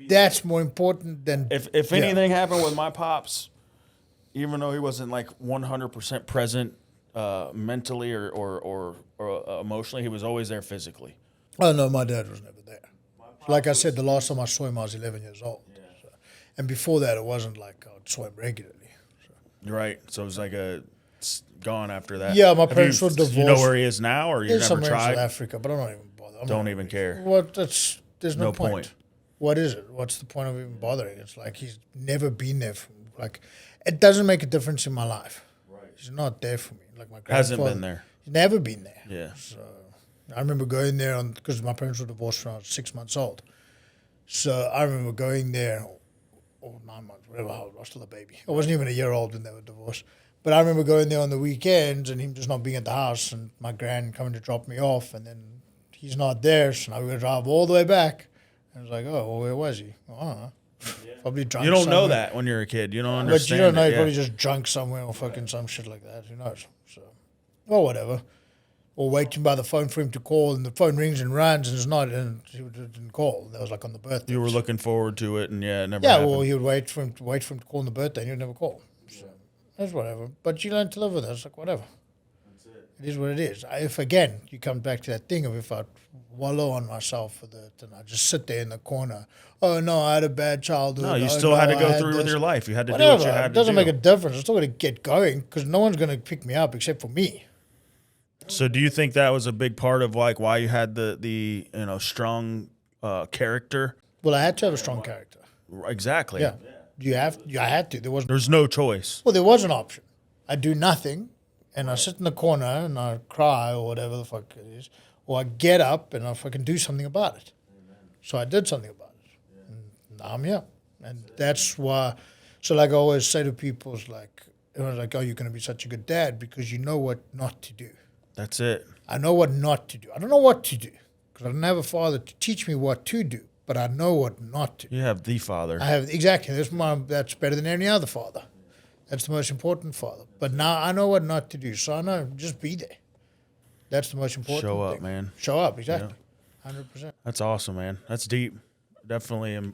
That's more important than. If anything happened with my pops, even though he wasn't like 100% present mentally or emotionally, he was always there physically. Oh, no, my dad was never there. Like I said, the last time I saw him, I was 11 years old. Yeah. So, and before that, it wasn't like I would saw him regularly. So. Right. So it was like gone after that. Yeah, my parents were divorced. You know where he is now, or you never somewhere tried? in South Africa, but I'm not even bothered. Don't even care. There's no point. What is it? What's the point of even bothering? It's like he's never been there for me. Like, it doesn't make a difference in my life. Right. He's not there for me. Like my grandfather. Hasn't been there. He's never been there. Yeah. So I remember going there because my parents were divorced when I was 6 months old. So I remember going there, or 9 months, whatever, I was still a baby. I wasn't even a year old when they were divorced. But I remember going there on the weekends and him just not being at the house and my gran coming to drop me off and then he's not there. So now we got to drive all the way back. And I was like, oh, well, where was he? Well, I don't know. Yeah. Probably drunk You don't somewhere. know that when you're a kid. You don't understand. But you don't know. He's He's probably just drunk somewhere or fucking some shit like that. Who knows? So, or whatever. Or waiting by the phone for him to call, and the phone rings and runs, and it's not, and he didn't call. That was like on the birthday. You were looking forward to it, and it never happened. Well, he would wait for him to call on the birthday, and he would never call. So that's whatever. But you learn to live with it. It's like whatever. That's it. It is what it is. If again you come back to that thing of if I wallow on myself with it, and I just sit there in the corner. Oh no, I had a bad childhood. No, you still had to go through with your life. You had to do what you had to do. It doesn't make a difference. I'm still going to get going because no one's going to pick me up except for me. So do you think that was a big part of like why you had the strong character? Well, I had to have a strong character. Exactly. Yeah. I had to. There's no choice. Well, there was an option. I do nothing, and I sit in the corner and I cry or whatever the fuck it is, or I get up and I fucking do something about it. Amen. So I did something about it. Yeah. And now I'm here, and that's why. So like I always say to people, it's like, oh, you're going to be such a good dad because you know what not to do. That's it. I know what not to do. I don't know what to do because I don't have a father to teach me what to do, but I know what not to do. You have the father. I have, exactly. That's better than any other father. That's the most important father. But now I know what not to do, so I know just be there. That's the most important thing. Show up, man. Show up, exactly. 100%. That's awesome, man. That's deep. Definitely, and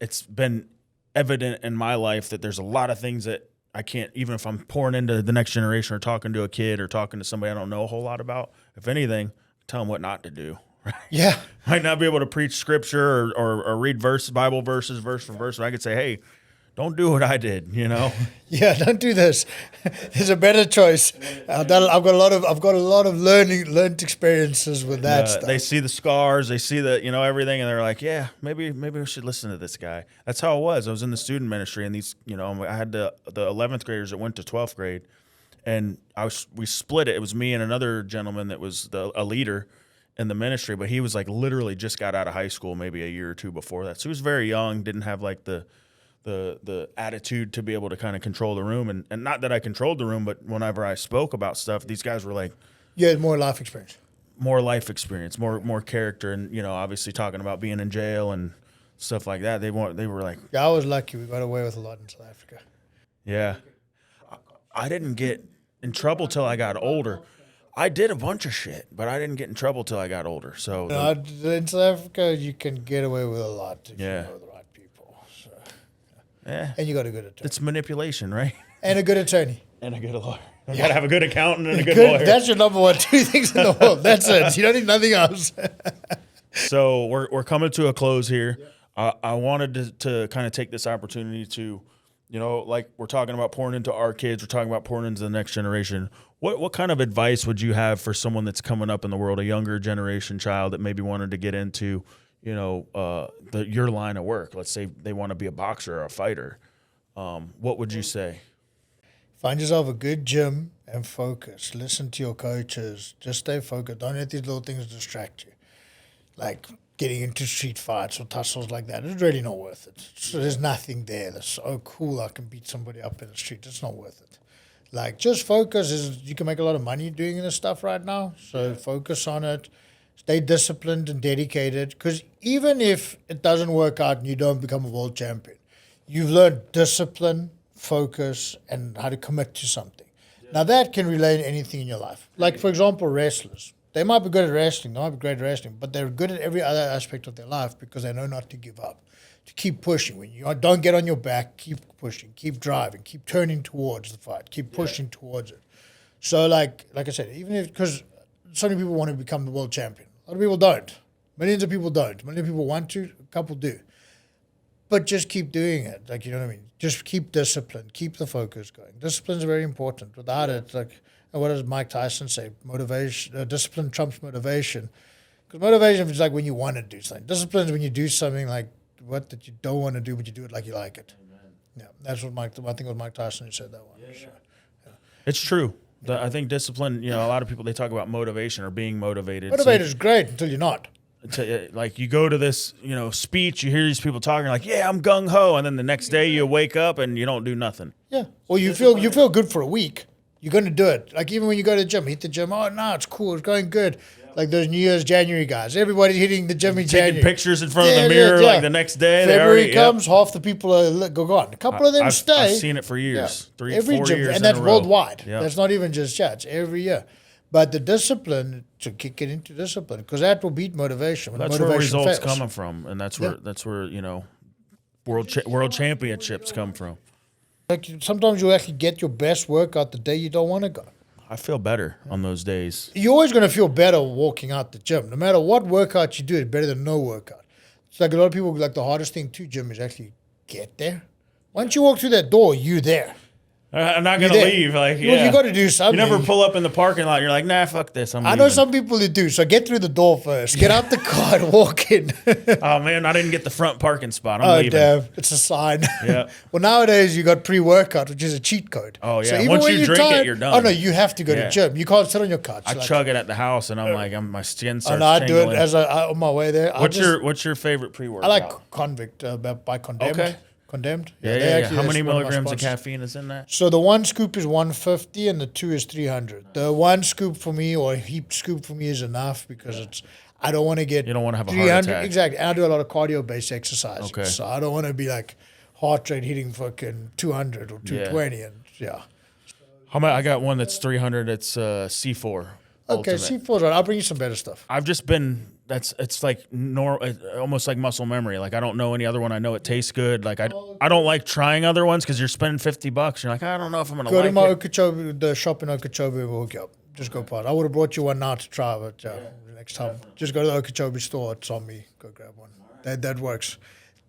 it's been evident in my life that there's a lot of things that I can't, even if I'm pouring into the next generation or talking to a kid or talking to somebody I don't know a whole lot about, if anything, tell them what not to do. Right? Yeah. Might not be able to preach scripture or read Bible verses, verse for verse, but I could say, hey, don't do what I did, Yeah, don't do this. There's a better choice. I've got a lot of learned experiences with that stuff. They see the scars, they see the everything, and they're like, yeah, maybe we should listen to this guy. That's how it was. I was in the student ministry, and these I had the 11th graders that went to 12th grade, and we split it. It was me and another gentleman that was a leader in the ministry, but he was like literally just got out of high school, maybe a year or two before that. So he was very young, didn't have like the attitude to be able to kind of control the room. And not that I controlled the room, but whenever I spoke about stuff, these guys were like, Yeah, more life experience. More life experience, more character, and obviously talking about being in jail and stuff like that. They were like, Yeah, I was lucky. We got away with a lot in South Africa. yeah. I didn't get in trouble till I got older. I did a bunch of shit, but I didn't get in trouble till I got older. So in South Africa, you can get away with a lot if you know the right people. So. Yeah, and you got a good attorney. It's manipulation, right? And a good attorney. And a good lawyer. You got to have a good accountant and a good lawyer. That's your number one, two things in the world. That's it. You don't need nothing else. So we're coming to a close here. I wanted to kind of take this opportunity to, like we're talking about pouring into our kids, we're talking about pouring into the next generation. What kind of advice would you have for someone that's coming up in the world, a younger generation child that maybe wanted to get into, your line of work? Let's say they want to be a boxer or a fighter. What would you say? Find yourself a good gym and focus. Listen to your coaches. Just stay focused. Don't let these little things distract you. Like getting into street fights or tussles like that. It's really not worth it. So there's nothing there that's so cool I can beat somebody up in the street. It's not worth it. Like just focus. You can make a lot of money doing this stuff right now. So focus on it. Stay disciplined and dedicated. Because even if it doesn't work out and you don't become a world champion, you've learned discipline, focus, and how to commit to something. Yeah. Now that can relate to anything in your life. Like, for example, wrestlers. They might be good at wrestling, they might be great at wrestling, but they're good at every other aspect of their life because they know not to give up, to keep pushing. When you don't get on your back, keep pushing, keep driving, keep turning towards the fight, keep pushing towards it. So like I said, even if, because so many people want to become the world champion. A lot of people don't. Millions of people don't. Millions of people want to, a couple do. But just keep doing it. Like, you know what I mean? Just keep discipline. Keep the focus going. Discipline is very important. Without it, like, what does Mike Tyson say? Motivation, discipline trumps motivation. Because motivation is like when you want to do something. Discipline is when you do something like that you don't want to do, but you do it like you like it. Amen. Yeah, that's what I think it was Mike Tyson who said that one. Yeah, sure. Yeah. It's true. I think discipline, a lot of people, they talk about motivation or being motivated. Motivated is great until you're not. Like you go to this, speech, you hear these people talking like, yeah, I'm gung ho, and then the next day you wake up and you don't do nothing. Yeah. Well, you feel good for a week. You're going to do it. Like even when you go to the gym, hit the gym. Oh no, it's cool. It's going good. Yeah. Like those New Year's January guys. Everybody's hitting the gym in January. Taking pictures in front of the mirror like the next day. February comes, half the people are gone. A couple of them stay. I've seen it for years. Yeah. 3-4 years. And that's worldwide. Yeah. That's not even just chats. Every year. But the discipline, to kick it into discipline, because that will beat motivation. That's motivation where results fails. coming from, and that's where world championships come from. Like sometimes you actually get your best workout the day you don't want to go. I feel better on those days. You're always going to feel better walking out the gym. No matter what workout you do, it's better than no workout. It's like a lot of people, like the hardest thing to gym is actually get there. Once you walk through that door, you're there. I'm not going to leave. Like, yeah. You got to do something. You never pull up in the parking lot and you're like, nah, fuck this. I know some people who do. So get through the door first. Get out the car and walk in. Oh, man, I didn't get the front parking spot. I'm leaving. Damn. It's a sign. Yeah. Well, nowadays you got pre-workout, which is a cheat code. Oh, yeah. So once you drink it, you're done. Oh, no, you have to go to the gym. You can't sit on your couch. I chug it at the house and I'm like, my skin starts I tingling. do it as on my way there. What's your favorite pre-workout? I like Convict by Condemned. Okay. Condemned. Yeah. How many milligrams of caffeine is in that? So the one scoop is 150 and the two is 300. The one scoop for me or a heap scoop for me is enough because I don't want to get. You don't want to have a heart attack. Exactly. And I do a lot of cardio-based exercise. Okay. So I don't want to be like heart rate hitting fucking 200 or 220 and yeah. I got one that's 300. It's C4. Okay, Ultimate. C4's right. I'll bring you some better stuff. I've just been. It's like almost like muscle memory. Like I don't know any other one. I know it tastes good. Like I don't like trying other ones because you're spending $50. You're like, I don't know if I'm gonna go like to my it. Okeechobee, the shop in Okeechobee. We'll hook you up. Just go part. I would have brought you one now to try, but next time, just go to the Okeechobee store. It's on me. Go grab one. That works.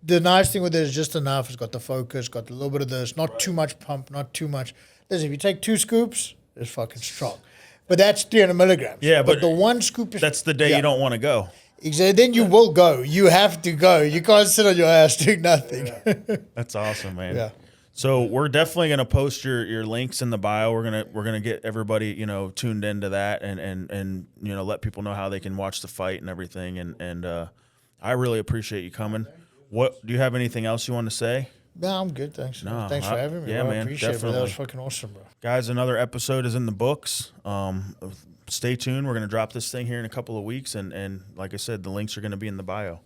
The nice thing with it is just enough. It's got the focus, got a little bit of this. Not too much pump. Not too much. Listen, if you take 2 scoops, it's fucking strong. But that's 300 milligrams. Yeah, but the one scoop is... That's the day you don't want to go. Exactly. Then you will go. You have to go. You can't sit on your ass doing nothing. Yeah. That's awesome, man. Yeah. So we're definitely gonna post your links in the bio. We're gonna get everybody tuned into that and let people know how they can watch the fight and everything. And I really appreciate you coming. What do you have anything else you want to say? No, I'm good. Thanks. No, thanks for having me. Yeah, bro. man. I appreciate Definitely. it. That was fucking awesome, bro. Guys, another episode is in the books. stay tuned. We're going to drop this thing here in a couple of weeks. And like I said, the links are going to be in the bio.